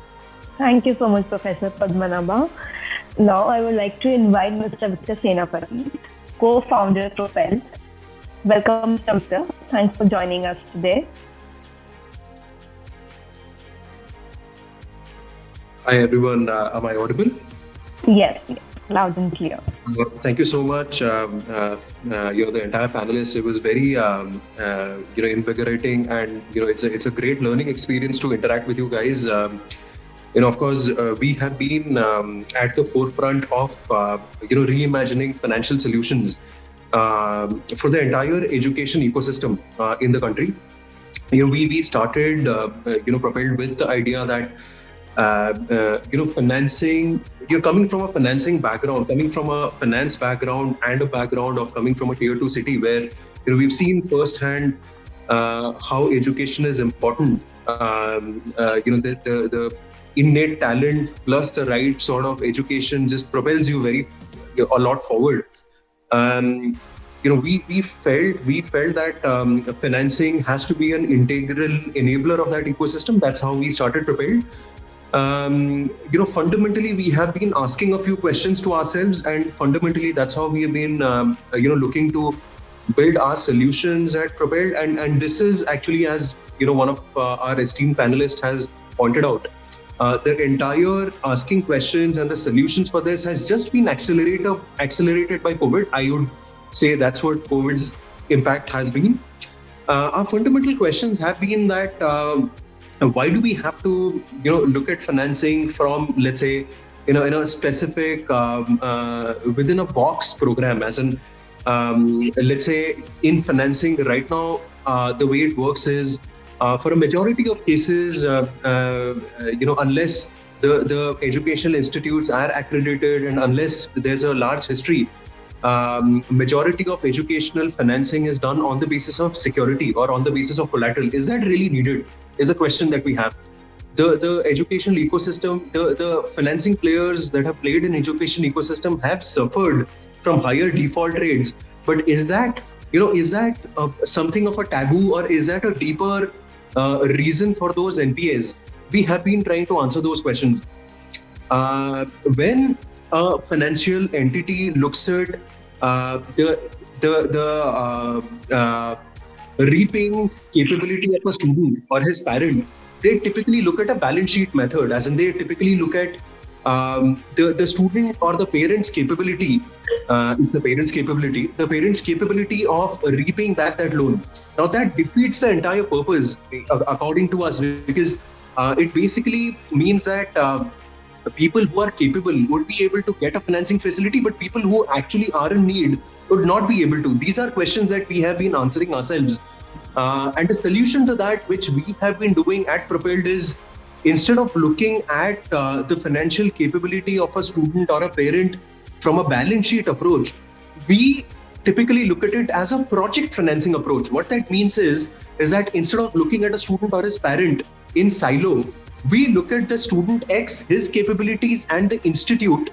Thank you so much, Professor Padmanabha. Now I would like to invite Mr. Senapati, co-founder Propelld. Welcome, Mr. Thanks for joining us today.
Hi everyone, am I audible?
Yes, loud and clear.
Thank you so much. The entire panelists. It was very invigorating, and it's a great learning experience to interact with you guys. Of course, we have been at the forefront of reimagining financial solutions for the entire education ecosystem in the country. We started Propelld with the idea that financing, you're coming from a financing background, coming from a finance background and a background of coming from a tier 2 city where we've seen firsthand how education is important. The innate talent plus the right sort of education just propels you a lot forward. We felt that financing has to be an integral enabler of that ecosystem. That's how we started Propelld. Fundamentally, we have been asking a few questions to ourselves, and fundamentally, that's how we have been, looking to build our solutions at Propelld. And this is actually, as one of our esteemed panelists has pointed out, the entire asking questions and the solutions for this has just been accelerated by COVID. I would say that's what COVID's impact has been. Our fundamental questions have been that. Why do we have to, look at financing from, let's say, in a specific within a box program? As in, let's say, in financing right now, the way it works is, for a majority of cases, unless the educational institutes are accredited and unless there's a large history, majority of educational financing is done on the basis of security or on the basis of collateral. Is that really needed? Is a question that we have. The educational ecosystem, the financing players that have played in education ecosystem have suffered from higher default rates. But is that something of a taboo, or is that a deeper reason for those NPAs? We have been trying to answer those questions. When a financial entity looks at the repaying capability of a student or his parent, they typically look at a balance sheet method, as in they typically look at the student or the parent's capability. It's the parent's capability of repaying back that loan. Now that defeats the entire purpose, according to us, because it basically means that people who are capable would be able to get a financing facility, but people who actually are in need would not be able to. These are questions that we have been answering ourselves. And the solution to that, which we have been doing at Propelld, is instead of looking at the financial capability of a student or a parent from a balance sheet approach, we typically look at it as a project financing approach. What that means is that instead of looking at a student or his parent in silo, we look at the student X, his capabilities, and the institute,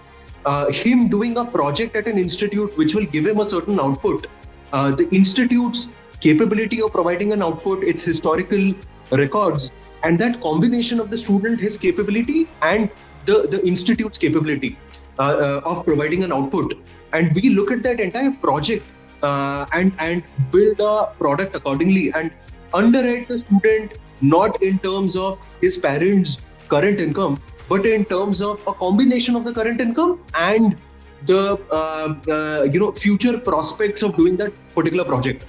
him doing a project at an institute which will give him a certain output. The institute's capability of providing an output, its historical records, and that combination of the student, his capability, and the institute's capability of providing an output. And we look at that entire project and build a product accordingly and underwrite the student not in terms of his parents' current income, but in terms of a combination of the current income and the future prospects of doing that particular project.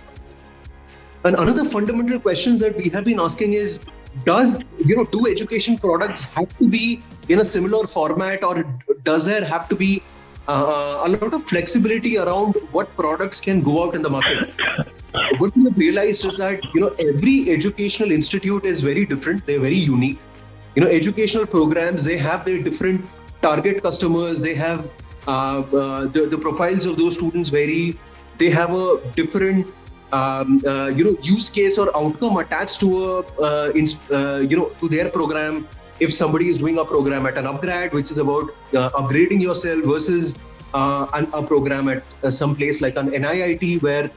And another fundamental questions that we have been asking is, do education products have to be in a similar format, or does there have to be a lot of flexibility around what products can go out in the market? What we have realized is that every educational institute is very different. They're very unique. Educational programs, they have their different target customers. They have the profiles of those students vary. They have a different use case or outcome attached to to their program. If somebody is doing a program at an upgrad, which is about upgrading yourself, versus a program at some place like an NIIT, where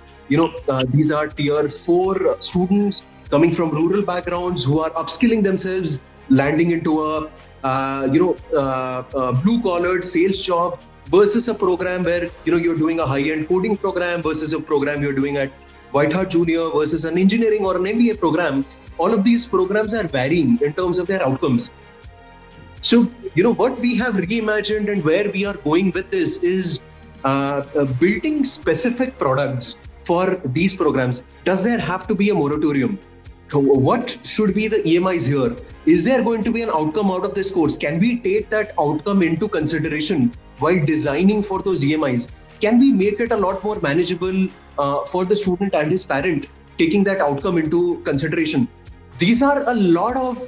these are tier 4 students coming from rural backgrounds who are upskilling themselves, landing into a blue-collared sales job, versus a program where you're doing a high-end coding program, versus a program you're doing at White Hat Junior, versus an engineering or an MBA program. All of these programs are varying in terms of their outcomes. So, what we have reimagined and where we are going with this is building specific products for these programs. Does there have to be a moratorium? What should be the EMIs here? Is there going to be an outcome out of this course? Can we take that outcome into consideration while designing for those EMIs? Can we make it a lot more manageable for the student and his parent, taking that outcome into consideration? These are a lot of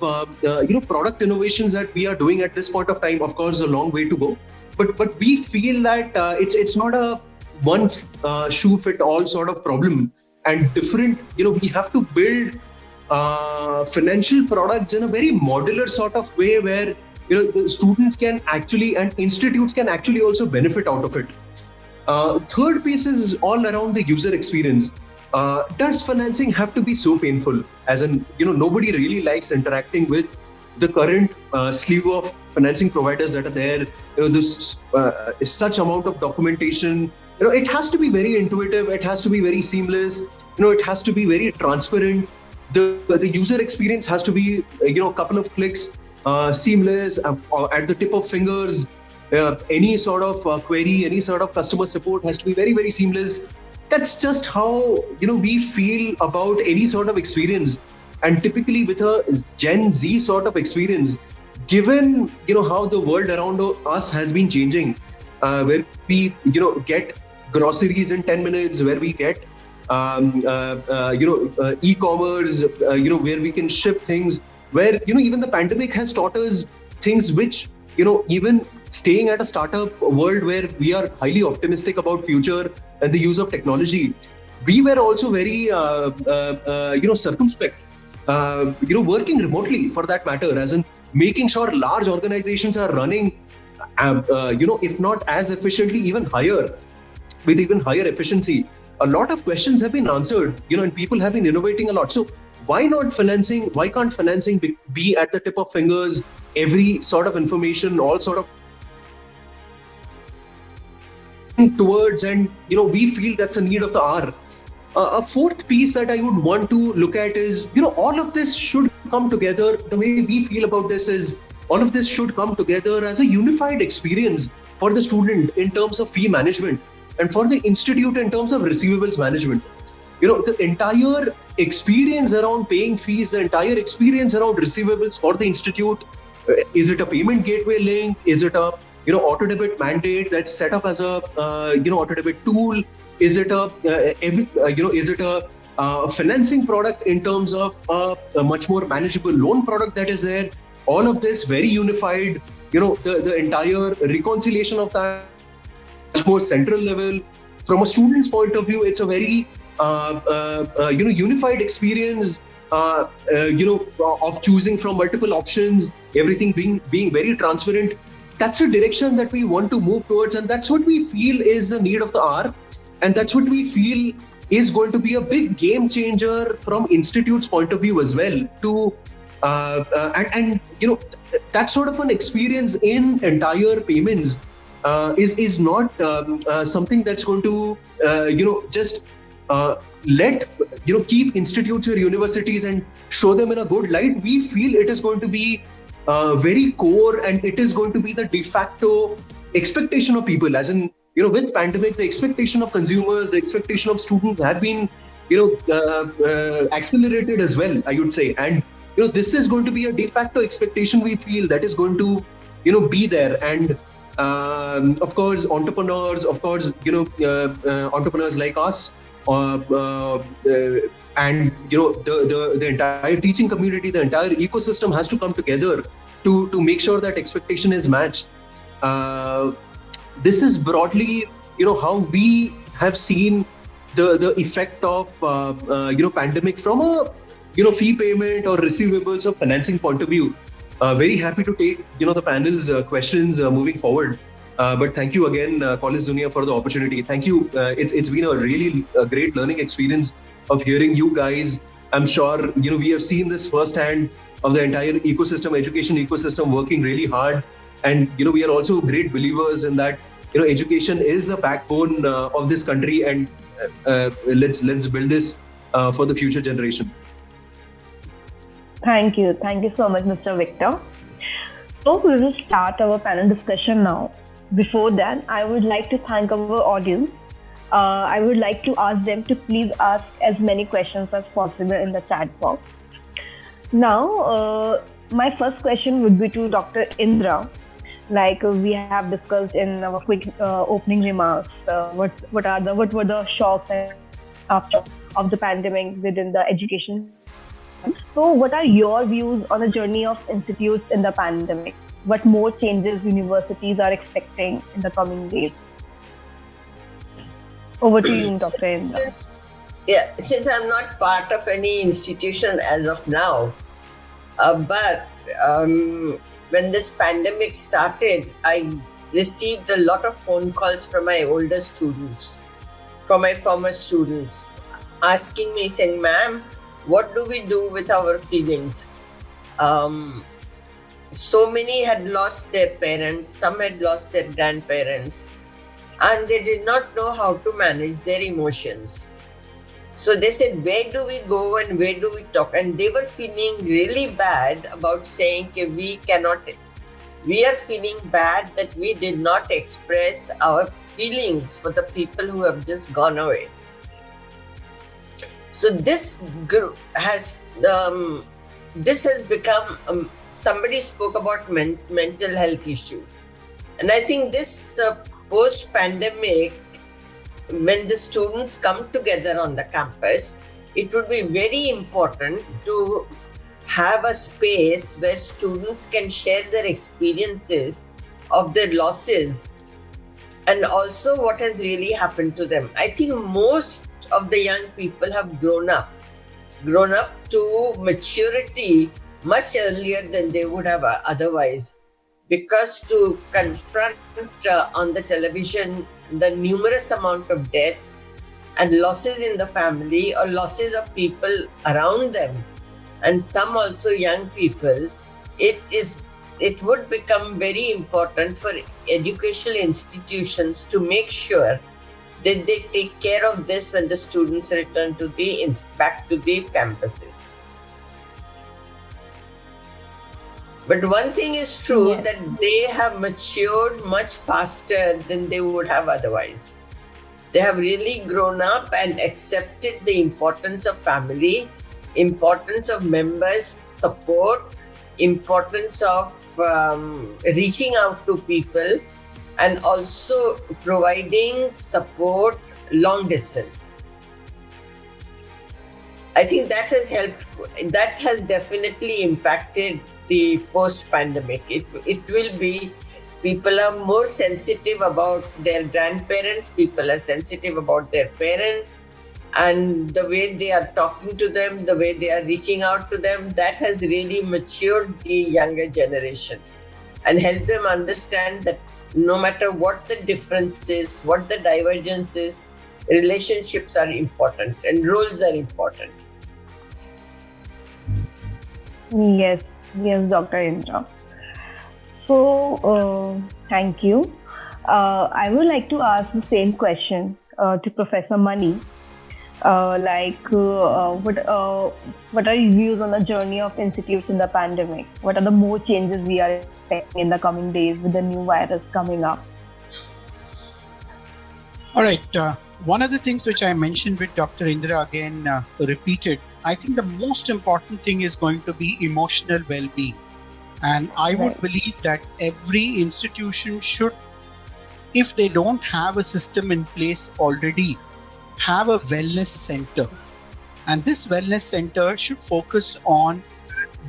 product innovations that we are doing at this point of time. Of course, a long way to go, but we feel that it's not a one shoe fit all sort of problem, and different. We have to build financial products in a very modular sort of way where the students can actually, and institutes can actually also benefit out of it. Third piece is all around the user experience. Does financing have to be so painful? As in, nobody really likes interacting with the current slew of financing providers that are there. This such amount of documentation. It has to be very intuitive. It has to be very seamless. It has to be very transparent. The user experience has to be a couple of clicks, seamless, at the tip of fingers. Any sort of query, any sort of customer support has to be very, very seamless. That's just how we feel about any sort of experience. And typically with a Gen Z sort of experience, given how the world around us has been changing, where we get groceries in 10 minutes, where we get e-commerce, where we can ship things, where even the pandemic has taught us things which even staying at a startup world where we are highly optimistic about future and the use of technology, we were also very circumspect, working remotely for that matter, as in making sure large organizations are running, if not as efficiently, even higher, with even higher efficiency. A lot of questions have been answered, and people have been innovating a lot. So why not financing? Why can't financing be at the tip of fingers? Every sort of information, all sort of towards, and we feel that's a need of the hour. A fourth piece that I would want to look at is, all of this should come together. The way we feel about this is, all of this should come together as a unified experience for the student in terms of fee management, and for the institute in terms of receivables management. The entire experience around paying fees, the entire experience around receivables for the institute. Is it a payment gateway link? Is it a auto debit mandate that's set up as a auto debit tool? Is it a financing product in terms of a much more manageable loan product that is there? all of this very unified, the entire reconciliation of that much more central level. From a student's point of view, it's a very unified experience, of choosing from multiple options, everything being very transparent. That's a direction that we want to move towards, and that's what we feel is the need of the hour, and that's what we feel is going to be a big game changer from institute's point of view as well. That sort of an experience in entire payments is not something that's going to just keep institutes or universities and show them in a good light. We feel it is going to be very core, and it is going to be the de facto expectation of people. As in, with pandemic, the expectation of consumers, the expectation of students have been accelerated as well, I would say. And this is going to be a de facto expectation, we feel, that is going to be there. And of course, entrepreneurs, entrepreneurs like us, and the entire teaching community, the entire ecosystem has to come together to make sure that expectation is matched. This is broadly how we have seen the effect of pandemic from a fee payment or receivables or financing point of view. Very happy to take the panel's questions moving forward. But thank you again, Collegedunia, for the opportunity. Thank you. It's been a really great learning experience of hearing you guys. I'm sure we have seen this firsthand of the entire ecosystem, education ecosystem, working really hard. And we are also great believers in that education is the backbone of this country, and let's build this for the future generation.
Thank you so much, Mr. Victor. So we will start our panel discussion now. Before that, I would like to thank our audience. I would like to ask them to please ask as many questions as possible in the chat box. Now, my first question would be to Dr. Indira. Like we have discussed in our quick opening remarks, what were the shocks and after of the pandemic within the education. So, what are your views on the journey of institutes in the pandemic? What more changes universities are expecting in the coming days? Over to you, Dr. Indra.
Since I'm not part of any institution as of now, but when this pandemic started, I received a lot of phone calls from my older students, from my former students, asking me, saying, "Ma'am, what do we do with our feelings?" So many had lost their parents, some had lost their grandparents, and they did not know how to manage their emotions. So they said, where do we go and where do we talk? And they were feeling really bad about saying, we are feeling bad that we did not express our feelings for the people who have just gone away. So this has become, somebody spoke about mental health issues. And I think this post-pandemic, when the students come together on the campus, it would be very important to have a space where students can share their experiences of their losses and also what has really happened to them. I think most of the young people have grown up to maturity much earlier than they would have otherwise, because to confront on the television the numerous amount of deaths and losses in the family or losses of people around them, and some also young people, it would become very important for educational institutions to make sure that they take care of this when the students return to back to the campuses. But one thing is true, that they have matured much faster than they would have otherwise. They have really grown up and accepted the importance of family, importance of members' support, importance of reaching out to people, and also providing support long distance. I think that has helped. That has definitely impacted the post-pandemic. It will be. People are more sensitive about their grandparents. People are sensitive about their parents, and the way they are talking to them, the way they are reaching out to them. That has really matured the younger generation and helped them understand that no matter what the difference is, what the divergence is, relationships are important and roles are important.
Yes, Dr. Indra. So, thank you. I would like to ask the same question to Professor Mani. What are your views on the journey of institutes in the pandemic? What are the more changes we are expecting in the coming days with the new virus coming up?
All right. One of the things which I mentioned with Dr. Indira again repeated, I think the most important thing is going to be emotional well-being. And I would believe that every institution should, if they don't have a system in place already, have a wellness center. And this wellness center should focus on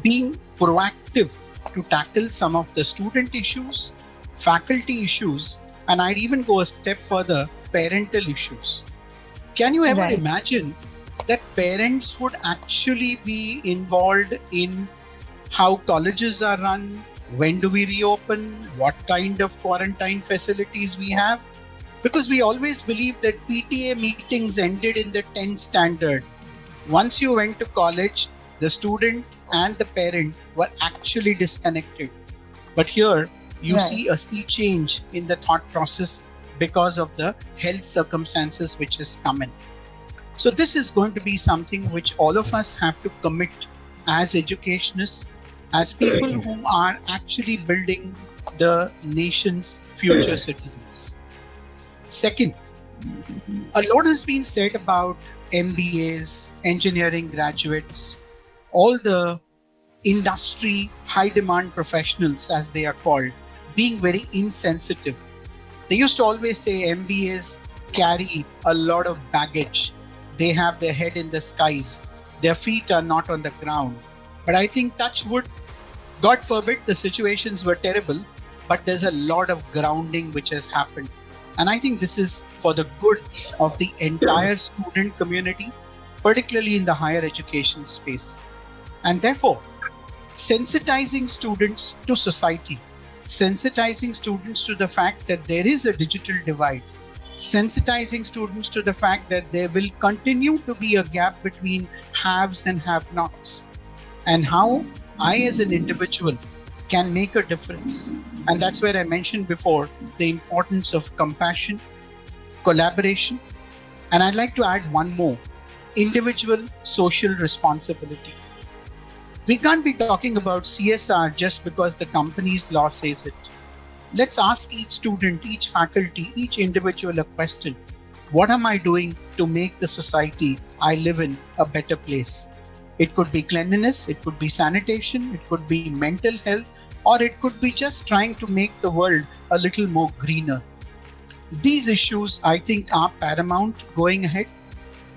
being proactive to tackle some of the student issues, faculty issues, and I'd even go a step further, parental issues. Can you ever imagine that parents would actually be involved in how colleges are run, when do we reopen, what kind of quarantine facilities we have? Because we always believe that PTA meetings ended in the 10th standard. Once you went to college, the student and the parent were actually disconnected. But here, you see a sea change in the thought process because of the health circumstances which has come in. So this is going to be something which all of us have to commit as educationists, as people who are actually building the nation's future citizens. Second, a lot has been said about MBAs, engineering graduates, all the industry high demand professionals as they are called, being very insensitive. They used to always say MBAs carry a lot of baggage. They have their head in the skies. Their feet are not on the ground. But I think touch wood, God forbid the situations were terrible, but there's a lot of grounding which has happened. And I think this is for the good of the entire student community, particularly in the higher education space. And therefore, sensitizing students to society, sensitizing students to the fact that there is a digital divide, sensitizing students to the fact that there will continue to be a gap between haves and have-nots, and how I as an individual can make a difference. And that's where I mentioned before the importance of compassion, collaboration, and I'd like to add one more, individual social responsibility. We can't be talking about CSR just because the company's law says it. Let's ask each student, each faculty, each individual a question. What am I doing to make the society I live in a better place? It could be cleanliness, it could be sanitation, it could be mental health, or it could be just trying to make the world a little more greener. These issues, I think, are paramount going ahead.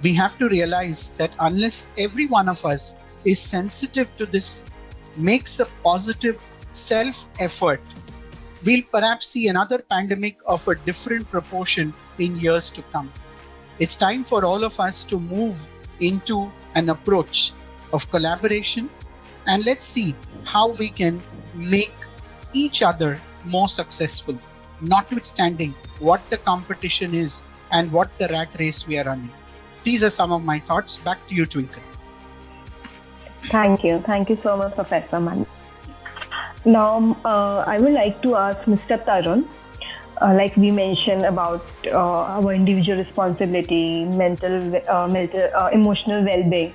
We have to realize that unless every one of us is sensitive to this, makes a positive self-effort, we'll perhaps see another pandemic of a different proportion in years to come. It's time for all of us to move into an approach of collaboration, and let's see how we can make each other more successful, notwithstanding what the competition is and what the rat race we are running. These are some of my thoughts. Back to you, Twinkle.
Thank you. Thank you so much, Professor Mani. Now, I would like to ask Mr. Tarun, like we mentioned about our individual responsibility, emotional well-being.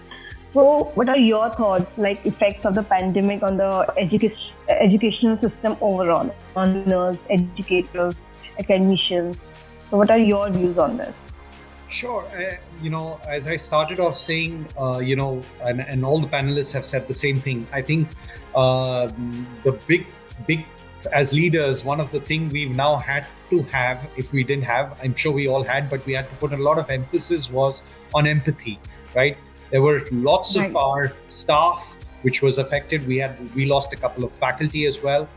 So, what are your thoughts, like effects of the pandemic on the educational system overall, on learners, educators, academicians? So, what are your views on this?
Sure. As I started off saying, and all the panelists have said the same thing. I think the big, as leaders, one of the things we've now had to have, if we didn't have, I'm sure we all had, but we had to put a lot of emphasis was on empathy, right? There were lots
Right.
of our staff which was affected. We lost a couple of faculty as well.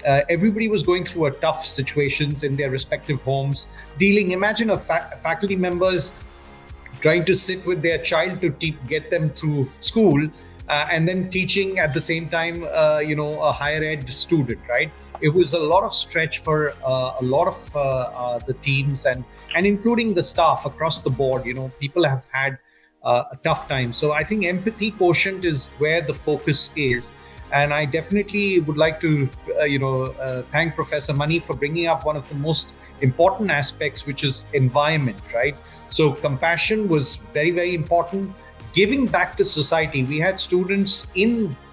Everybody was going through a tough situations in their respective homes, imagine a faculty members trying to sit with their child to get them through school, and then teaching at the same time, a higher ed student, right? It was a lot of stretch for a lot of the teams and including the staff across the board. People have had a tough time. So I think empathy quotient is where the focus is. And I definitely would like to, thank Professor Mani for bringing up one of the most important aspects, which is environment, right? So compassion was very, very important. Giving back to society. We had students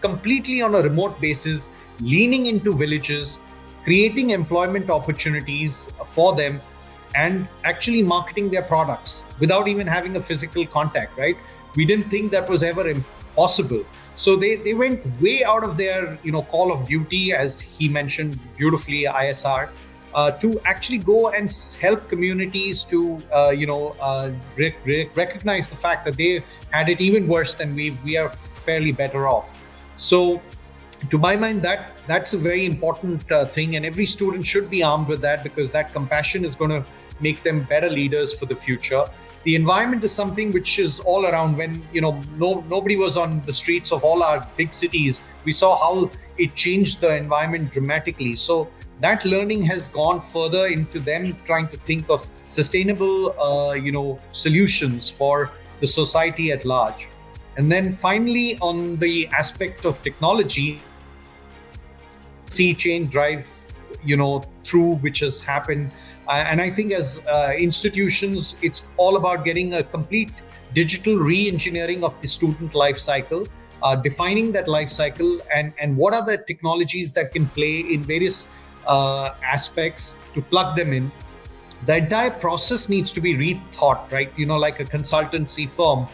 completely on a remote basis, leaning into villages, creating employment opportunities for them, and actually marketing their products without even having a physical contact, right? We didn't think that was ever possible. So they went way out of their, call of duty, as he mentioned beautifully, ISR, to actually go and help communities to, recognize the fact that they had it even worse than we are fairly better off. So to my mind, that's a very important thing, and every student should be armed with that, because that compassion is going to make them better leaders for the future. The environment is something which is all around. When nobody was on the streets of all our big cities, we saw how it changed the environment dramatically. So that learning has gone further into them trying to think of sustainable solutions for the society at large. And then finally, on the aspect of technology, sea change drive through which has happened. And I think as institutions, it's all about getting a complete digital re-engineering of the student life cycle, defining that life cycle, and what are the technologies that can play in various aspects to plug them in. The entire process needs to be rethought, right? Like a consultancy firm,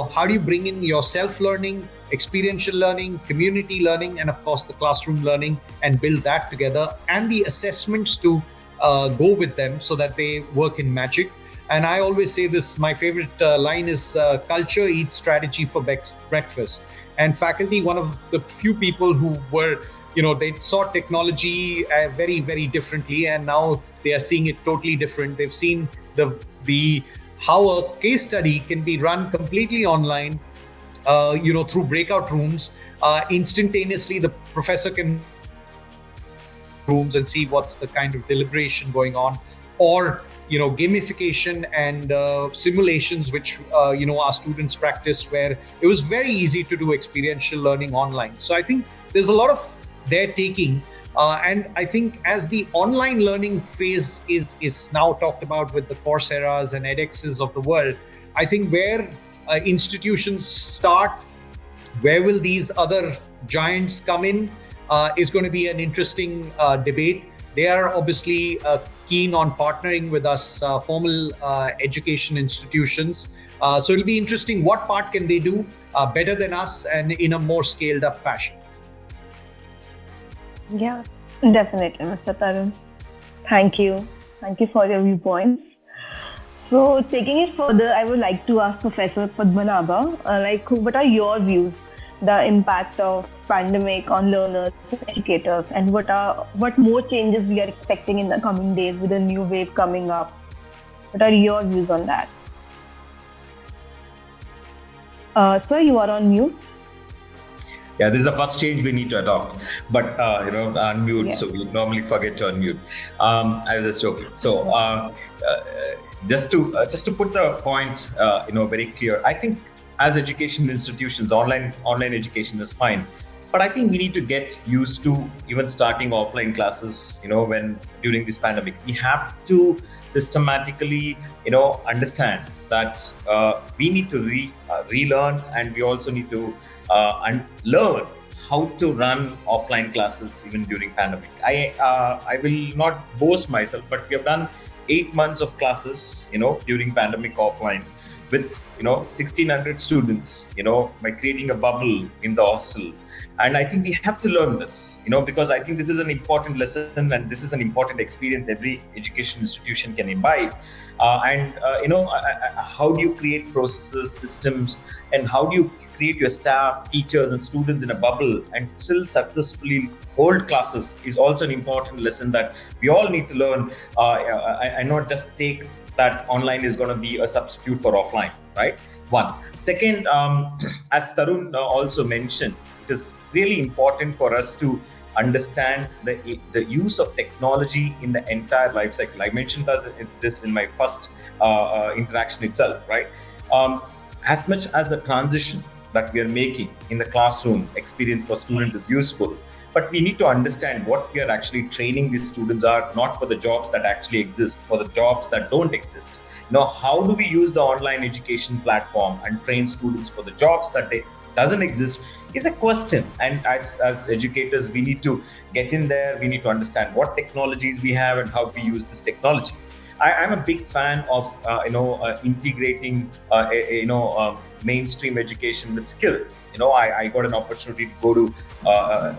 how do you bring in your self-learning, experiential learning, community learning, and of course the classroom learning, and build that together, and the assessments to go with them so that they work in magic. And I always say this, my favorite line is culture eats strategy for breakfast. And faculty, one of the few people who were, they saw technology very, very differently, and now they are seeing it totally different. They've seen the how a case study can be run completely online, through breakout rooms. Instantaneously, the professor can rooms and see what's the kind of deliberation going on, or gamification and simulations which our students practice, where it was very easy to do experiential learning online. So I think there's a lot of their taking, and I think as the online learning phase is now talked about with the Courseras and edX's of the world, I think where institutions start, where will these other giants come in, is going to be an interesting debate. They are obviously keen on partnering with us, formal education institutions. So it'll be interesting, what part can they do better than us and in a more scaled up fashion.
Yeah, definitely, Mr. Tarun. Thank you. Thank you for your viewpoints. So taking it further, I would like to ask Professor Padmanabha, what are your views, the impact of pandemic on learners, educators, and what more changes we are expecting in the coming days with a new wave coming up? What are your views on that? Sir, you are on mute.
Yeah, this is the first change we need to adopt. But unmute,
Yeah.
so we normally forget to unmute. I was just joking. So just to put the point, very clear. I think as education institutions, online education is fine, but I think we need to get used to even starting offline classes. When during this pandemic, we have to systematically, understand that we need to relearn, and we also need to learn how to run offline classes even during pandemic. I will not boast myself, but we have done 8 months of classes, during pandemic offline. with 1,600 students, by creating a bubble in the hostel. And I think we have to learn this, because I think this is an important lesson and this is an important experience every education institution can imbibe. How do you create processes, systems, and how do you create your staff, teachers, and students in a bubble and still successfully hold classes is also an important lesson that we all need to learn, and not just take that online is going to be a substitute for offline, right? One. Second, as Tarun also mentioned, it is really important for us to understand the use of technology in the entire life cycle. I mentioned this in my first interaction itself, right? As much as the transition that we are making in the classroom experience for students is useful, but we need to understand what we are actually training these students are, not for the jobs that actually exist, for the jobs that don't exist. How do we use the online education platform and train students for the jobs that doesn't exist is a question. And as educators, we need to get in there. We need to understand what technologies we have and how we use this technology. I'm a big fan of integrating mainstream education with skills. I got an opportunity to go to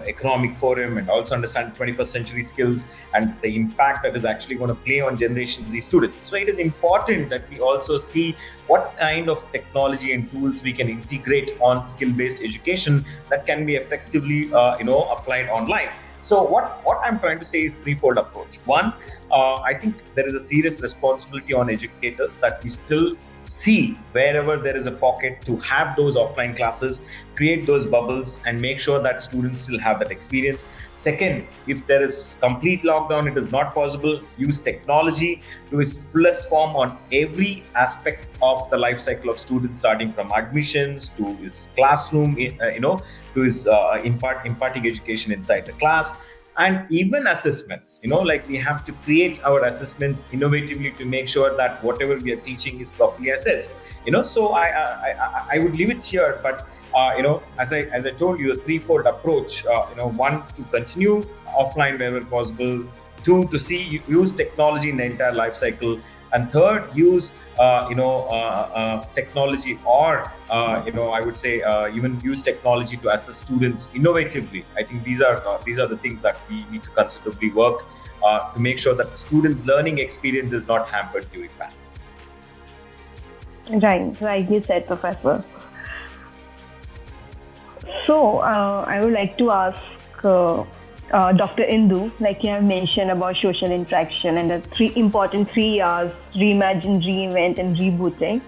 economic forum and also understand 21st century skills and the impact that is actually going to play on Generation Z students. So it is important that we also see what kind of technology and tools we can integrate on skill-based education that can be effectively applied online. So what I'm trying to say is threefold approach. One, I think there is a serious responsibility on educators that we still see wherever there is a pocket to have those offline classes, create those bubbles and make sure that students still have that experience. Second, if there is complete lockdown, it is not possible, use technology to its fullest form on every aspect of the life cycle of students, starting from admissions to his classroom, to his imparting education inside the class. And even assessments, like we have to create our assessments innovatively to make sure that whatever we are teaching is properly assessed. So I would leave it here. But as I told you, a threefold approach. One, to continue offline wherever possible. Two, to use technology in the entire life cycle. And third, use technology, or I would say even use technology to assess students innovatively. I think these are the things that we need to considerably work to make sure that the students' learning experience is not hampered during that.
Right, rightly said, Professor. So I would like to ask Dr. Indu, like you have mentioned about social interaction and the three important 3 R's: reimagine, reinvent, and rebooting.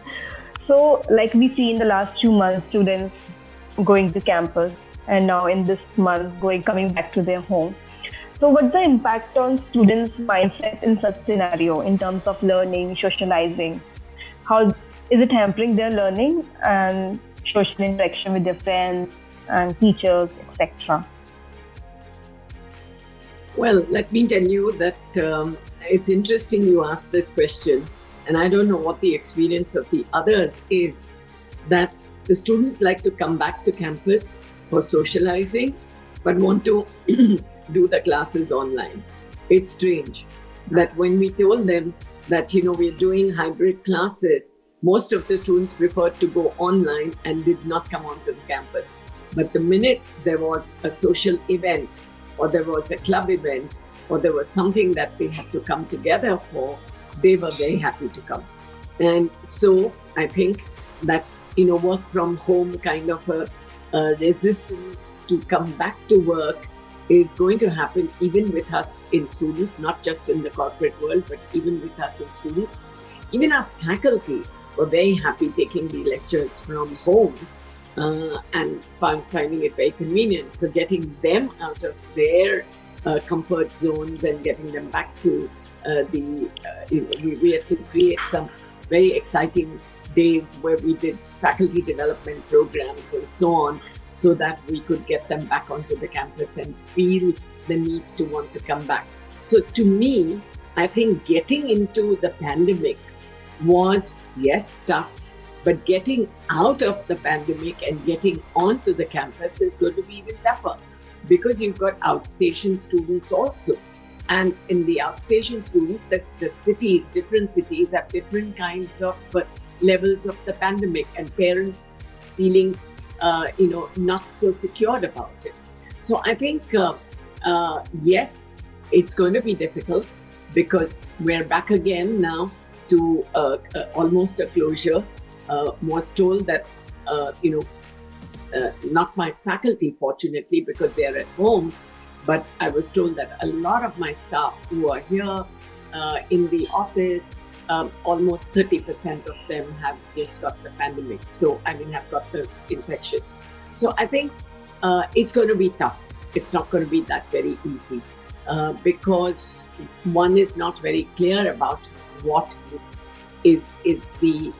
So, like we see in the last 2 months, students going to campus, and now in this month, coming back to their home. So, what's the impact on students' mindset in such scenario in terms of learning, socializing? How is it hampering their learning and social interaction with their friends and teachers, etc.?
Well, let me tell you that it's interesting you asked this question, and I don't know what the experience of the others is, that the students like to come back to campus for socializing, but want to do the classes online. It's strange that when we told them that, we're doing hybrid classes, most of the students preferred to go online and did not come onto the campus. But the minute there was a social event, or there was a club event, or there was something that they had to come together for, they were very happy to come. And so I think that, work from home kind of a resistance to come back to work is going to happen even with us in students, not just in the corporate world, but even with us in students. Even our faculty were very happy taking the lectures from home. And finding it very convenient. So getting them out of their comfort zones and getting them back to we had to create some very exciting days where we did faculty development programs and so on, so that we could get them back onto the campus and feel the need to want to come back. So to me, I think getting into the pandemic was, yes, tough, but getting out of the pandemic and getting onto the campus is going to be even tougher, because you've got outstation students also. And in the outstation students, the cities, different cities have different kinds of levels of the pandemic and parents feeling, not so secured about it. So I think, yes, it's going to be difficult because we're back again now to almost a closure. Was told that, not my faculty, fortunately, because they're at home, but I was told that a lot of my staff who are here in the office, almost 30% of them have just got the pandemic. So, have got the infection. So I think it's going to be tough. It's not going to be that very easy because one is not very clear about what is the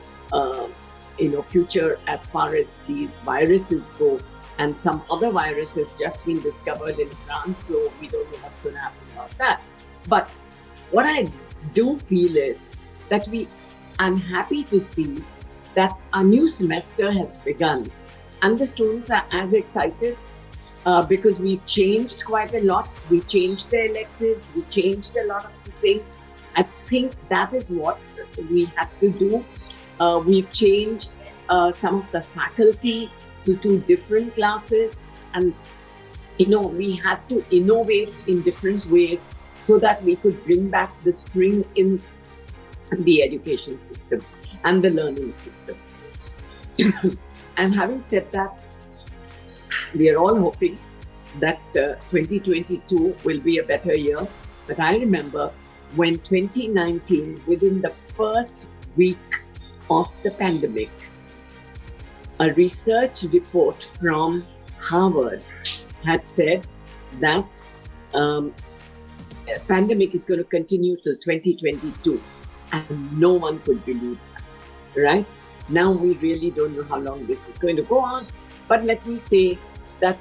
future as far as these viruses go. And some other virus has just been discovered in France, so we don't know what's going to happen about that. But what I do feel is that I'm happy to see that a new semester has begun and the students are as excited because we've changed quite a lot. We changed the electives, we changed a lot of the things. I think that is what we had to do. We've changed some of the faculty to 2 different classes, and we had to innovate in different ways so that we could bring back the spring in the education system and the learning system. And having said that, we are all hoping that 2022 will be a better year. But I remember when 2019, within the first week of the pandemic, a research report from Harvard has said that pandemic is going to continue till 2022, and no one could believe that, right? Now we really don't know how long this is going to go on, but let me say that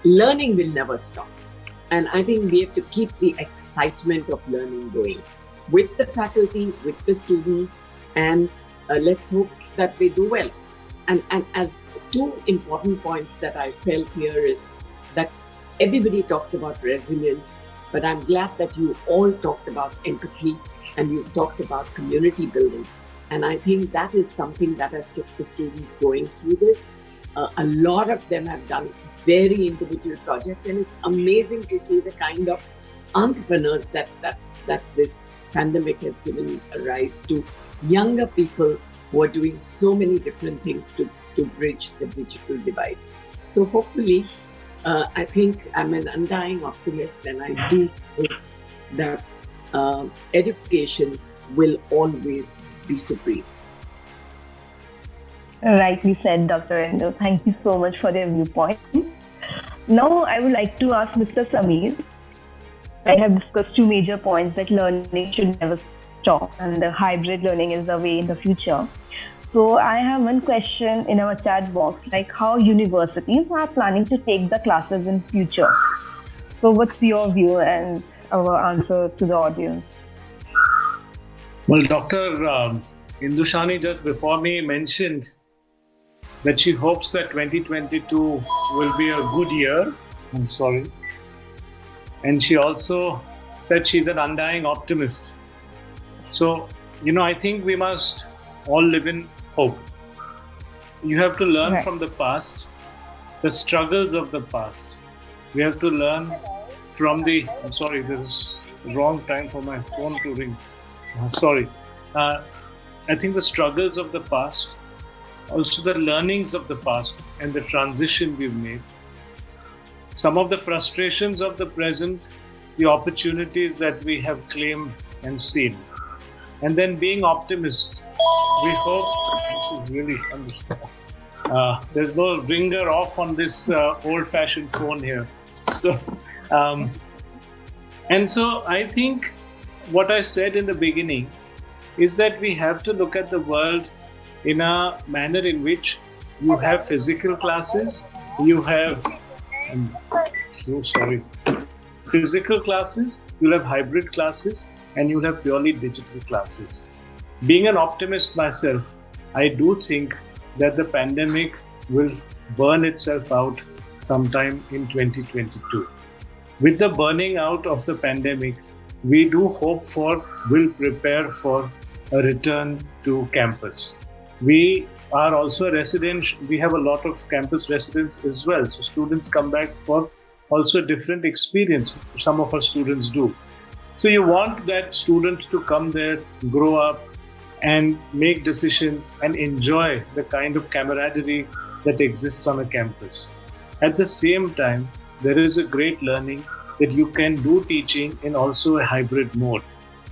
learning will never stop. And I think we have to keep the excitement of learning going with the faculty, with the students, and let's hope that they do well. And as 2 important points that I felt here is that everybody talks about resilience, but I'm glad that you all talked about empathy and you've talked about community building. And I think that is something that has kept the students going through this. A lot of them have done very individual projects, and it's amazing to see the kind of entrepreneurs that this pandemic has given rise to. Younger people who are doing so many different things to bridge the digital divide. So hopefully, I think I'm an undying optimist, and I do hope that education will always be supreme.
Rightly said, Dr. Indu. Thank you so much for your viewpoint. Now, I would like to ask Mr. Samir. I have discussed 2 major points that learning should never stop and the hybrid learning is the way in the future. So I have one question in our chat box, like how universities are planning to take the classes in future. So what's your view and our answer to the audience?
Well, Dr. Indu Shahani just before me mentioned that she hopes that 2022 will be a good year. I'm sorry. And she also said she's an undying optimist. So, I think we must all live in hope. You have to learn from the past, the struggles of the past. We have to learn from I'm sorry, this is the wrong time for my phone to ring. Sorry. I think the struggles of the past, also the learnings of the past and the transition we've made. Some of the frustrations of the present, the opportunities that we have claimed and seen. And then being optimists, we hope, this is really there's no ringer off on this old-fashioned phone here. So, and so I think what I said in the beginning is that we have to look at the world in a manner in which you have physical classes, you have, physical classes, you'll have hybrid classes, and you'll have purely digital classes. Being an optimist myself, I do think that the pandemic will burn itself out sometime in 2022. With the burning out of the pandemic, we do hope will prepare for a return to campus. We are also a resident. We have a lot of campus residents as well. So students come back for also a different experience. Some of our students do. So you want that student to come there, grow up, and make decisions and enjoy the kind of camaraderie that exists on a campus. At the same time, there is a great learning that you can do teaching in also a hybrid mode.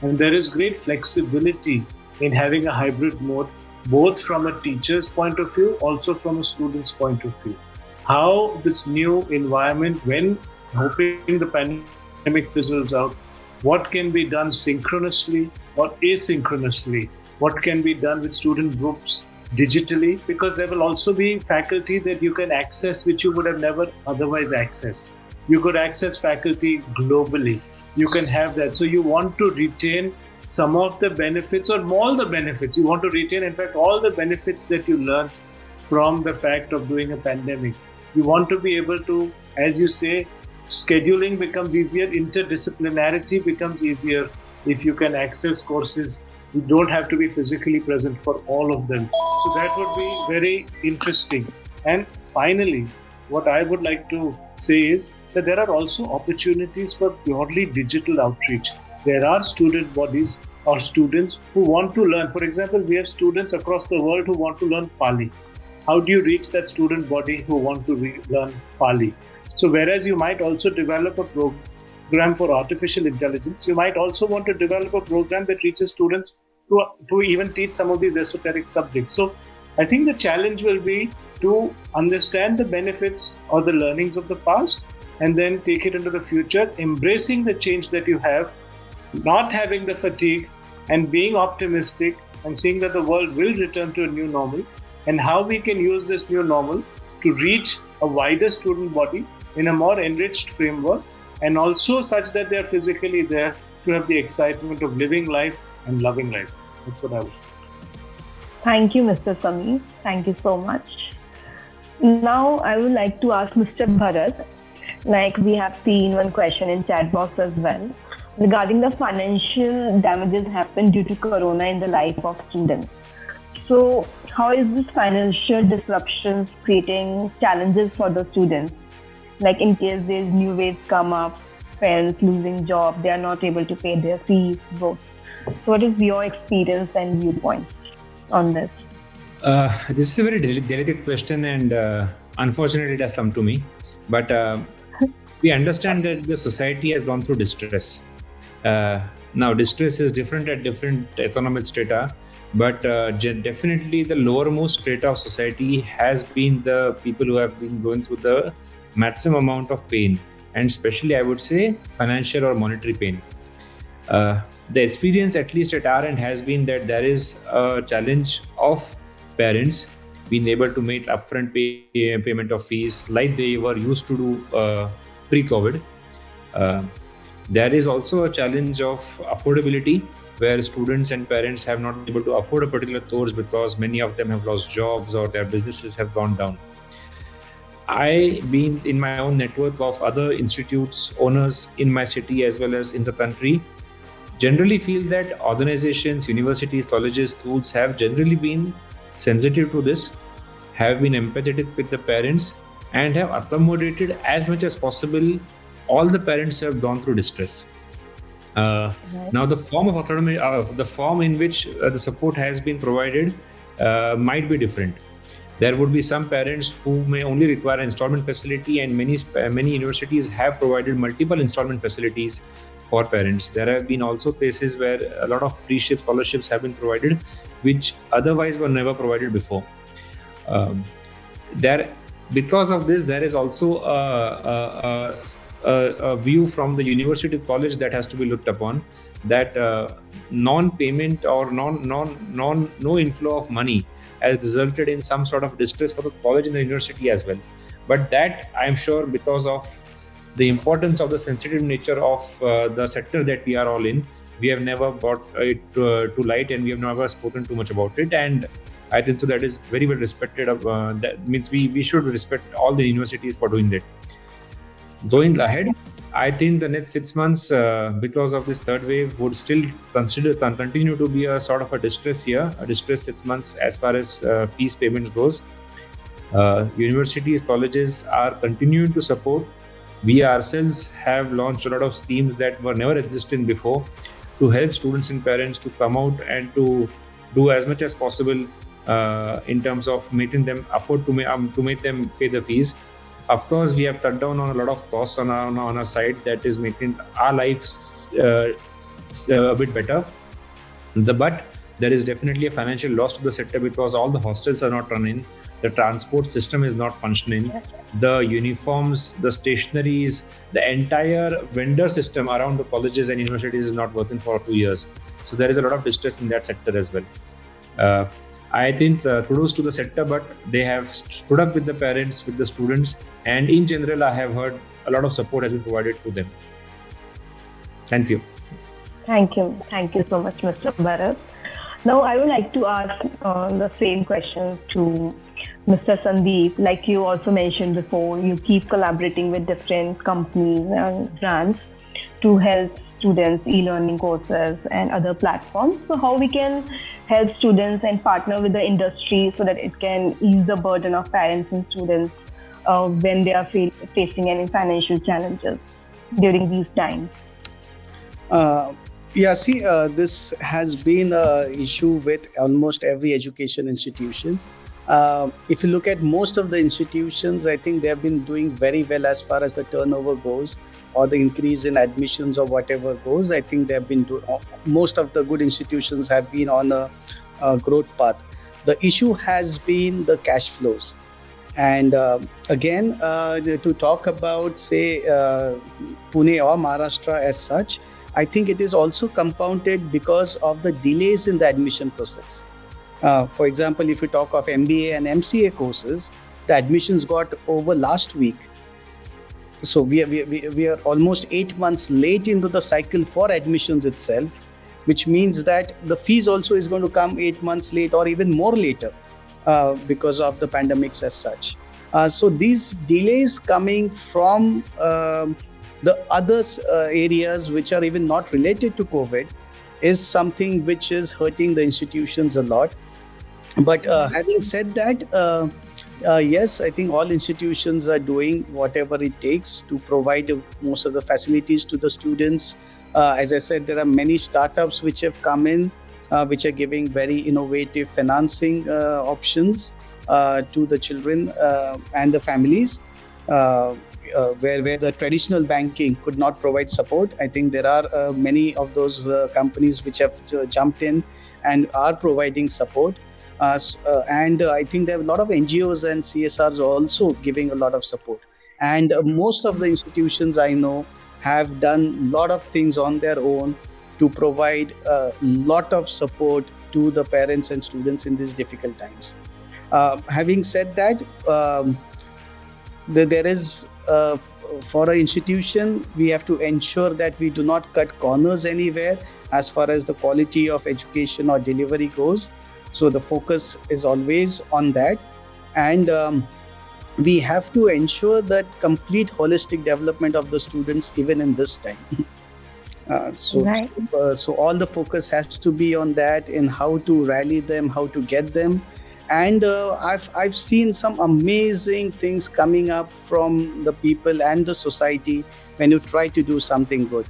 And there is great flexibility in having a hybrid mode, both from a teacher's point of view, also from a student's point of view. How this new environment, when hoping the pandemic fizzles out, what can be done synchronously or asynchronously? What can be done with student groups digitally? Because there will also be faculty that you can access which you would have never otherwise accessed. You could access faculty globally. You can have that. So you want to retain some of the benefits or all the benefits. You want to retain, in fact, all the benefits that you learned from the fact of doing a pandemic. You want to be able to, as you say, scheduling becomes easier, interdisciplinarity becomes easier if you can access courses. You don't have to be physically present for all of them. So that would be very interesting. And finally, what I would like to say is that there are also opportunities for purely digital outreach. There are student bodies or students who want to learn. For example, we have students across the world who want to learn Pali. How do you reach that student body who want to learn Pali? So whereas you might also develop a program for artificial intelligence, you might also want to develop a program that reaches students to even teach some of these esoteric subjects. So I think the challenge will be to understand the benefits or the learnings of the past and then take it into the future, embracing the change that you have, not having the fatigue, and being optimistic and seeing that the world will return to a new normal, and how we can use this new normal to reach a wider student body in a more enriched framework, and also such that they are physically there to have the excitement of living life and loving life. That's what I would say.
Thank you, Mr. Samir. Thank you so much. Now, I would like to ask Mr. Bharat, like we have seen one question in chat box as well, regarding the financial damages happened due to Corona in the life of students. So, how is this financial disruptions creating challenges for the students? Like in case there's new waves come up, parents losing job, they are not able to pay their fees, both. So what is your experience and viewpoint on this?
This is a very delicate question, and unfortunately it has come to me. But we understand that the society has gone through distress. Now, distress is different at different economic strata, but definitely the lowermost strata of society has been the people who have been going through the maximum amount of pain, and especially I would say financial or monetary pain. The experience, at least at our end, has been that there is a challenge of parents being able to make upfront payment of fees like they were used to do pre-COVID. There is also a challenge of affordability, where students and parents have not been able to afford a particular course because many of them have lost jobs or their businesses have gone down. I, being in my own network of other institutes, owners in my city as well as in the country, generally feel that organizations, universities, colleges, schools have generally been sensitive to this, have been empathetic with the parents, and have accommodated as much as possible all the parents who have gone through distress. Now, the form of autonomy, the form in which the support has been provided might be different. There would be some parents who may only require an installment facility, and many universities have provided multiple installment facilities for parents. There have been also cases where a lot of free scholarships have been provided, which otherwise were never provided before. Because of this, there is also a view from the university college that has to be looked upon, that non-payment or no inflow of money has resulted in some sort of distress for the college and the university as well. But that, I am sure, because of the importance of the sensitive nature of the sector that we are all in, we have never brought it to light, and we have never spoken too much about it. And I think so that is very well respected. That means we should respect all the universities for doing that. Going ahead, I think the next 6 months, because of this third wave, would still continue to be a sort of a distress year, a distress 6 months as far as fees payments goes. Universities, colleges are continuing to support. We ourselves have launched a lot of schemes that were never existing before to help students and parents to come out and to do as much as possible in terms of making them afford to make them pay the fees. Of course, we have cut down on a lot of costs on our side that is making our lives a bit better. But there is definitely a financial loss to the sector because all the hostels are not running, the transport system is not functioning, the uniforms, the stationaries, the entire vendor system around the colleges and universities is not working for 2 years. So there is a lot of distress in that sector as well. I think kudos to the sector, but they have stood up with the parents, with the students, and in general, I have heard a lot of support has been provided to them. Thank you.
Thank you. Thank you so much, Mr. Bharat. Now, I would like to ask the same question to Mr. Sandeep. Like you also mentioned before, you keep collaborating with different companies and brands to help students, e-learning courses and other platforms. So how we can help students and partner with the industry so that it can ease the burden of parents and students when they are facing any financial challenges during these times?
This has been an issue with almost every education institution. If you look at most of the institutions, I think they have been doing very well as far as the turnover goes or the increase in admissions or whatever goes. I think they have been most of the good institutions have been on a growth path. The issue has been the cash flows. And again, to talk about, say, Pune or Maharashtra as such, I think it is also compounded because of the delays in the admission process. For example, if you talk of MBA and MCA courses, the admissions got over last week. So we are almost 8 months late into the cycle for admissions itself, which means that the fees also is going to come 8 months late or even more later because of the pandemics as such. So these delays coming from the other areas which are even not related to COVID is something which is hurting the institutions a lot. But having said that, yes, I think all institutions are doing whatever it takes to provide most of the facilities to the students. As I said, there are many startups which have come in, which are giving very innovative financing options to the children and the families. Where the traditional banking could not provide support. I think there are many of those companies which have jumped in and are providing support. And I think there are a lot of NGOs and CSRs also giving a lot of support. And most of the institutions I know have done a lot of things on their own to provide a lot of support to the parents and students in these difficult times. Having said that, there is for an institution, we have to ensure that we do not cut corners anywhere as far as the quality of education or delivery goes. So the focus is always on that. And we have to ensure that complete holistic development of the students even in this time. So all the focus has to be on that, in how to rally them, how to get them. And I've seen some amazing things coming up from the people and the society when you try to do something good.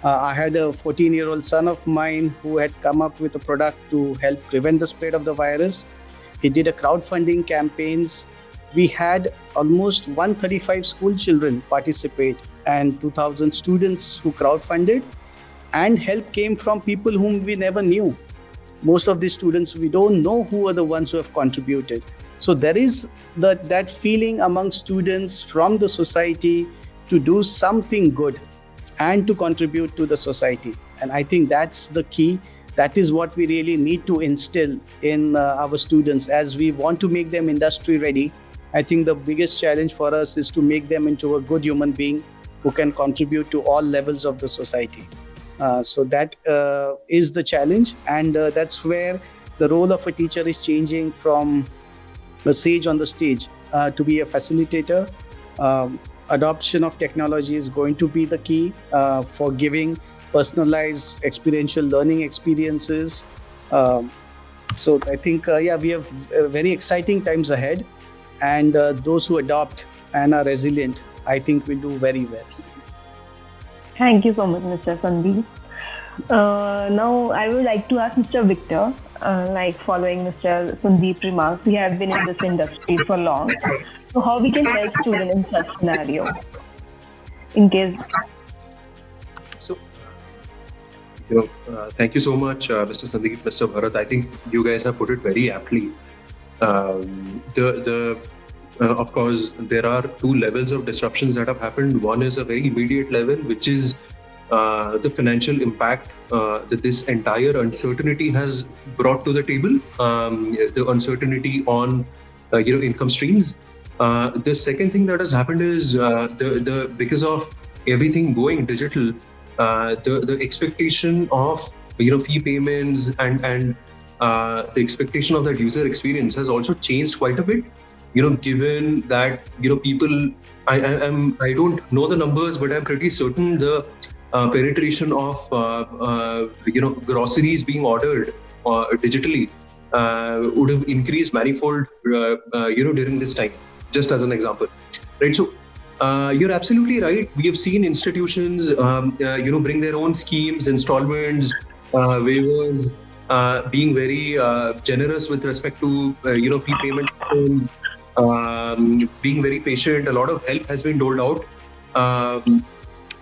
I had a 14-year-old son of mine who had come up with a product to help prevent the spread of the virus. He did a crowdfunding campaigns. We had almost 135 school children participate and 2,000 students who crowdfunded, and help came from people whom we never knew. Most of these students, we don't know who are the ones who have contributed. So there is that feeling among students from the society to do something good and to contribute to the society. And I think that's the key. That is what we really need to instill in our students as we want to make them industry ready. I think the biggest challenge for us is to make them into a good human being who can contribute to all levels of the society. So that is the challenge, and that's where the role of a teacher is changing from a sage on the stage to be a facilitator. adoption of technology is going to be the key for giving personalized experiential learning experiences. So I think, we have very exciting times ahead, and those who adopt and are resilient, I think will do very well.
Thank you so much, Mr. Sandeep. Now, I would like to ask Mr. Victor, following Mr. Sandeep's remarks, we have been in this industry for long. So how we can help students in such scenario? In case...
Thank you so much, Mr. Sandeep, Mr. Bharat. I think you guys have put it very aptly. Of course, there are two levels of disruptions that have happened. One is a very immediate level, which is the financial impact that this entire uncertainty has brought to the table. The uncertainty on income streams. The second thing that has happened is because of everything going digital. The expectation of fee payments and the expectation of that user experience has also changed quite a bit. Given that people, I don't know the numbers, but I'm pretty certain the penetration of groceries being ordered digitally would have increased manifold during this time. Just as an example, right? So. You're absolutely right. We have seen institutions, bring their own schemes, installments, waivers, being very generous with respect to, fee payment, being very patient. A lot of help has been doled out.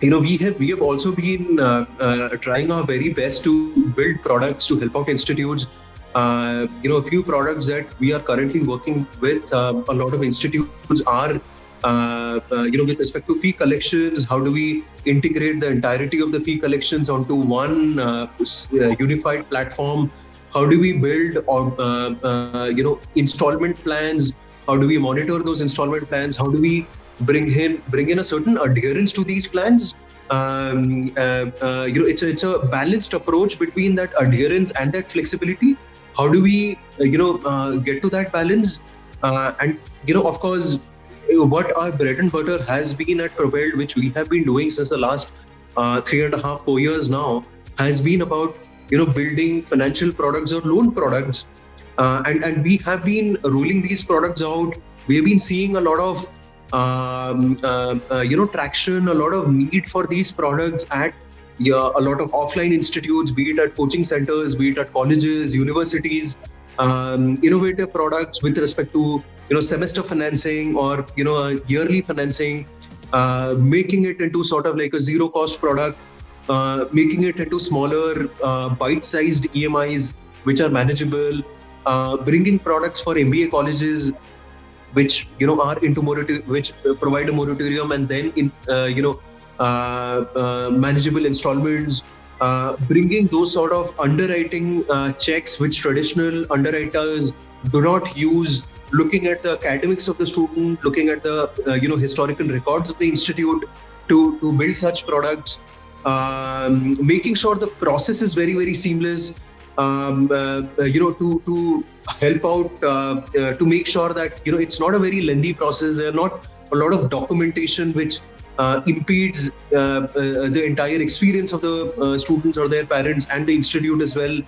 We have also been trying our very best to build products to help out institutes. A few products that we are currently working with. A lot of institutes are. With respect to fee collections, how do we integrate the entirety of the fee collections onto one unified platform? How do we build installment plans? How do we monitor those installment plans? How do we bring in a certain adherence to these plans? It's a balanced approach between that adherence and that flexibility. How do we get to that balance? And of course, what our bread and butter has been at Propelld, which we have been doing since the last 3.5-4 years now, has been about building financial products or loan products, and we have been rolling these products out. We have been seeing a lot of traction, a lot of need for these products at a lot of offline institutes, be it at coaching centers, be it at colleges, universities. Innovative products with respect to semester financing or yearly financing, making it into sort of like a zero cost product, making it into smaller bite-sized EMIs which are manageable, bringing products for MBA colleges which are into which provide a moratorium and then manageable installments. Bringing those sort of underwriting checks which traditional underwriters do not use, looking at the academics of the student, looking at the historical records of the institute to build such products, making sure the process is very, very seamless, to help out, to make sure that it's not a very lengthy process. There are not a lot of documentation which impedes the entire experience of the students or their parents and the institute as well.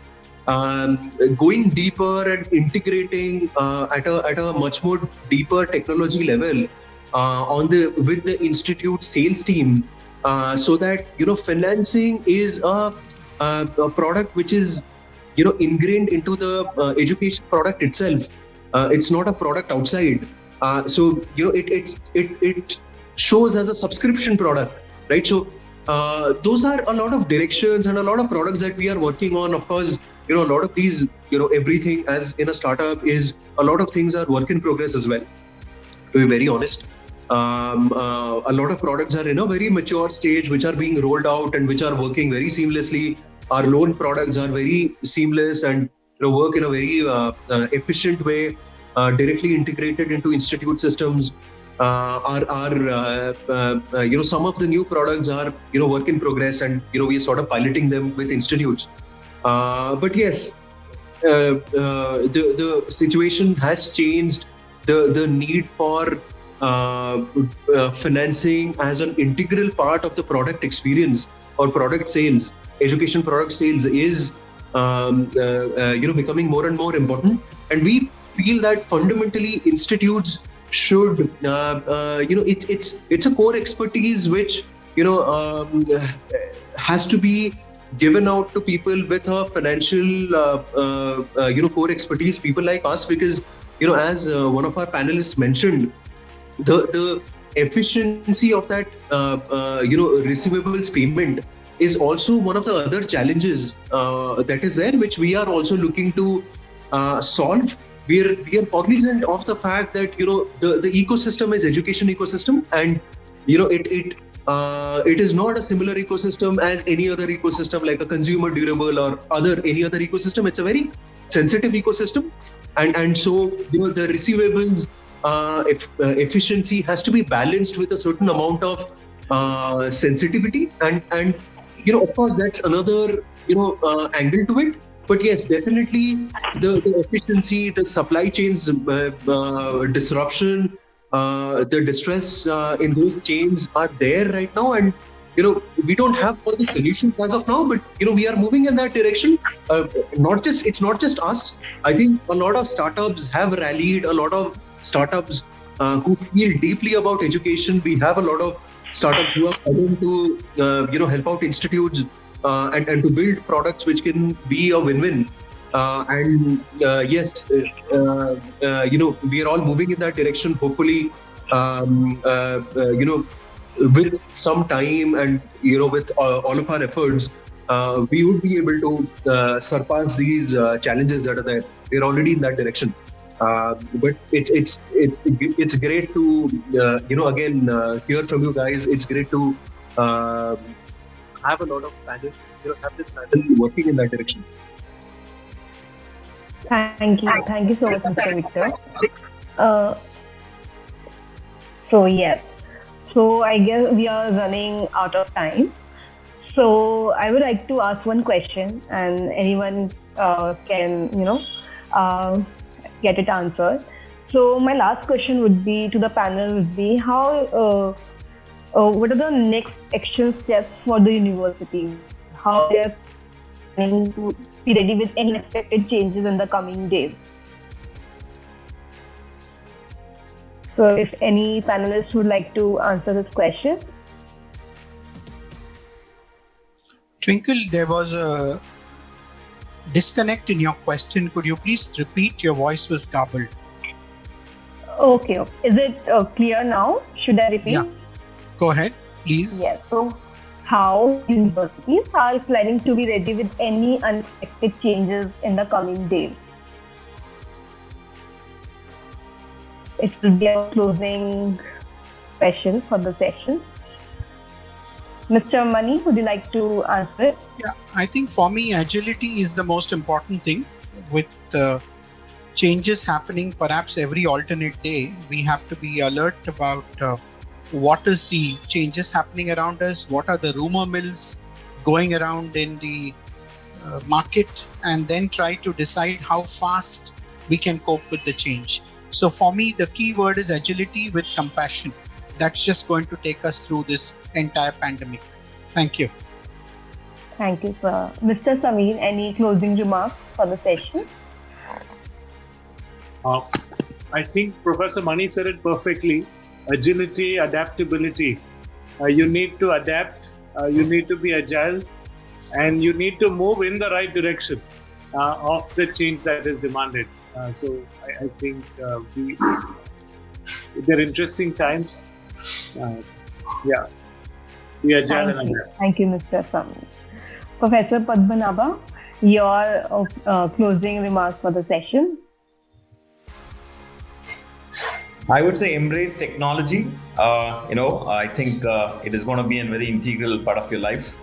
Going deeper and integrating at a much more deeper technology level with the institute sales team, so that financing is a product which is ingrained into the education product itself. It's not a product outside. So it shows as a subscription product, right? So those are a lot of directions and a lot of products that we are working on. Of course, a lot of these, everything as in a startup is a lot of things are work in progress as well, to be very honest. A lot of products are in a very mature stage, which are being rolled out and which are working very seamlessly. Our loan products are very seamless and work in a very efficient way, directly integrated into institute systems. Some of the new products are work in progress, and we are sort of piloting them with institutes. But yes, the situation has changed. The need for financing as an integral part of the product experience or product sales, education product sales is becoming more and more important. And we feel that fundamentally institutes should it's a core expertise which has to be given out to people with a financial core expertise, people like us, because as one of our panelists mentioned, the efficiency of that receivables payment is also one of the other challenges that is there, which we are also looking to solve. We are cognizant of the fact that the ecosystem is education ecosystem, and it is not a similar ecosystem as any other ecosystem like a consumer durable or any other ecosystem. It's a very sensitive ecosystem, and so the receivables efficiency has to be balanced with a certain amount of sensitivity, and of course that's another angle to it. But yes, definitely the efficiency, the supply chains disruption, the distress in those chains are there right now, and we don't have all the solutions as of now, but we are moving in that direction. It's not just us. I think a lot of startups have rallied, a lot of startups who feel deeply about education. We have a lot of startups who are coming to help out institutes and to build products which can be a win-win. Yes, we are all moving in that direction. Hopefully, with some time and with all of our efforts, we would be able to surpass these challenges that are there. We're already in that direction. But it's great to again hear from you guys. It's great to have a lot of panel, have this panel working in that direction.
Thank you so much, Mr. Victor. So I guess we are running out of time. So I would like to ask one question, and anyone can get it answered. So my last question would be to the panel would be how what are the next action steps for the university? How they are planning to be ready with any unexpected changes in the coming days? So if any panelists would like to answer this question.
Twinkle, there was a disconnect in your question. Could you please repeat? Your voice was garbled.
Okay. Is it clear now? Should I repeat?
Yeah. Go ahead, please.
Yes. So how universities are planning to be ready with any unexpected changes in the coming days? It will be a closing question for the session. Mr. Mani, would you like to answer it?
Yeah, I think for me, agility is the most important thing. With changes happening perhaps every alternate day, we have to be alert about what is the changes happening around us, what are the rumor mills going around in the market, and then try to decide how fast we can cope with the change. So for me, the key word is agility with compassion. That's just going to take us through this entire pandemic. Thank you.
Thank you, sir. Mr. Samir, any closing remarks for the session?
I think Professor Mani said it perfectly. Agility, adaptability. You need to adapt, you need to be agile, and you need to move in the right direction of the change that is demanded. So I think they're interesting times. Be agile and adapt.
Thank you, Mr. Samir. Professor Padmanabha, your closing remarks for the session.
I would say embrace technology. I think it is going to be a very integral part of your life.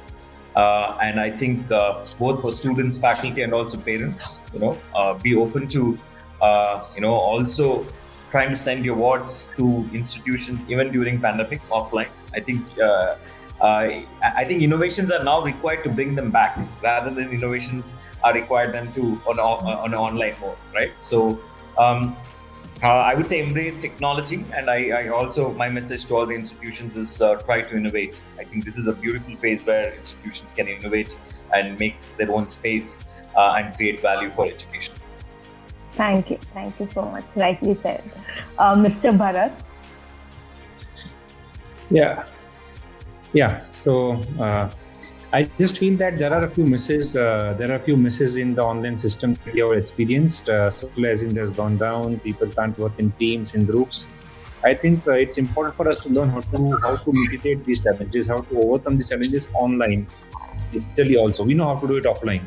And I think both for students, faculty, and also parents, be open to, also trying to send your awards to institutions even during pandemic offline. I think innovations are now required to bring them back rather than innovations are required them to on an online mode, right? So I would say embrace technology, and I also, my message to all the institutions is try to innovate. I think this is a beautiful phase where institutions can innovate and make their own space and create value for education.
Thank you so much. Rightly said. Mr. Bharat.
Yeah. So I just feel that there are a few misses. In the online system that you have experienced. Socializing has gone down. People can't work in teams, in groups. I think it's important for us to learn how to mitigate these challenges, how to overcome the challenges online, digitally also. We know how to do it offline.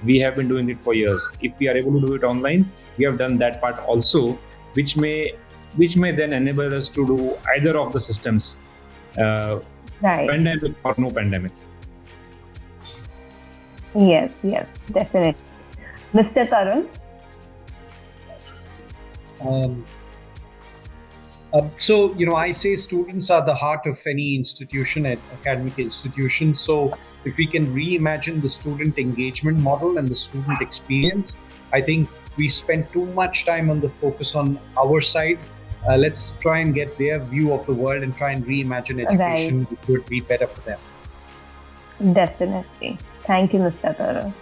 We have been doing it for years. If we are able to do it online, we have done that part also, which may then enable us to do either of the systems, pandemic or no pandemic.
Yes, definitely. Mr. Tarun?
So, I say students are the heart of any institution, academic institution. So if we can reimagine the student engagement model and the student experience, I think we spend too much time on the focus on our side. Let's try and get their view of the world and try and reimagine education, which would be better for them.
Definitely. Thank you, Mr. Tarun.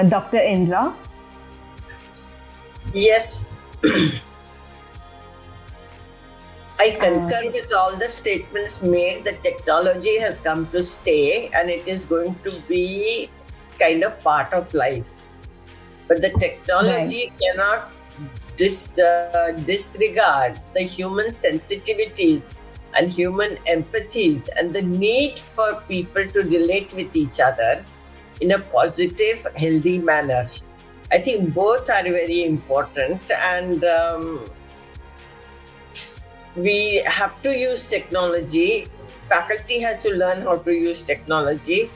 Dr. Indira?
Yes. I concur with all the statements made that technology has come to stay and it is going to be kind of part of life. But the technology cannot disregard the human sensitivities and human empathies and the need for people to relate with each other in a positive, healthy manner. I think both are very important, and we have to use technology. Faculty has to learn how to use technology.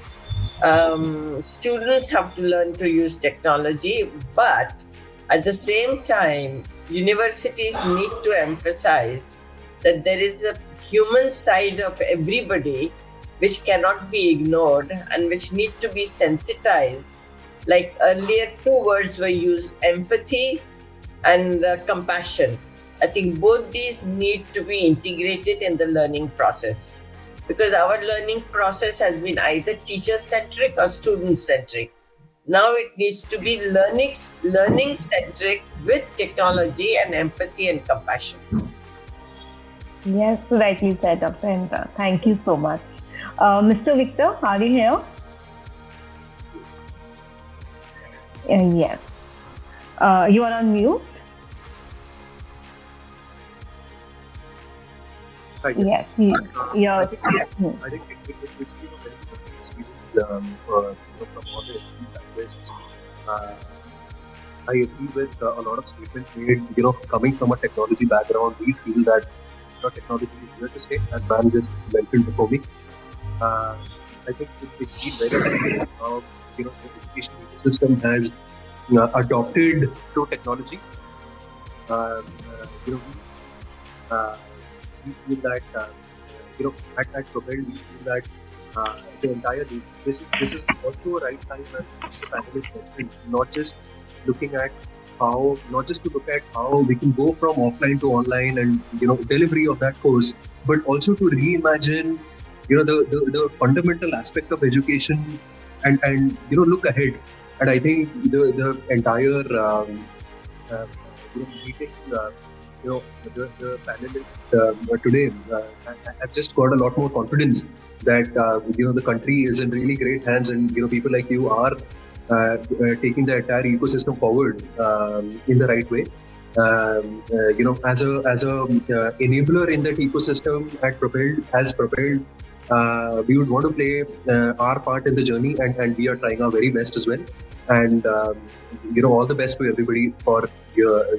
Students have to learn to use technology, but at the same time, universities need to emphasize that there is a human side of everybody which cannot be ignored and which need to be sensitized. Like earlier, 2 words were used, empathy and compassion. I think both these need to be integrated in the learning process, because our learning process has been either teacher-centric or student-centric. Now it needs to be learning-centric with technology and empathy and compassion.
Yes, rightly said, Dr. Indira. Thank you so much. Mr. Victor, are you here? Yes. You are on mute? Yes.
I think it's been a very good experience from all the languages. I agree with a lot of statements made. Coming from a technology background, we feel that technology is here to stay, as man just mentioned before me. I think it's been very how the education ecosystem has adopted to technology. We feel that at Propelld we feel that the entire this is also a right time, as the panelists mentioned, not just to look at how we can go from offline to online and delivery of that course, but also to reimagine the fundamental aspect of education and look ahead. And I think the entire meeting, the panelists today, I've just got a lot more confidence that the country is in really great hands, and people like you are taking the entire ecosystem forward in the right way. As a enabler in that ecosystem at Propelld, we would want to play our part in the journey, and we are trying our very best as well. And all the best to everybody for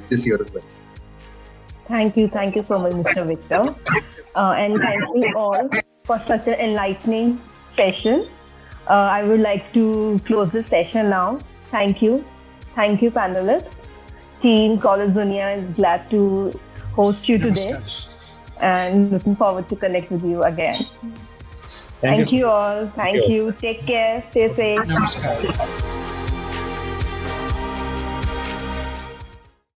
this year as well.
Thank you so much, Mr. Victor, and thank you all for such an enlightening session. I would like to close this session now. Thank you, panelists. Team Collegedunia is glad to host you today, and looking forward to connect with you again. Thank you all. Thank you. Take care. Stay safe.
Namaskar.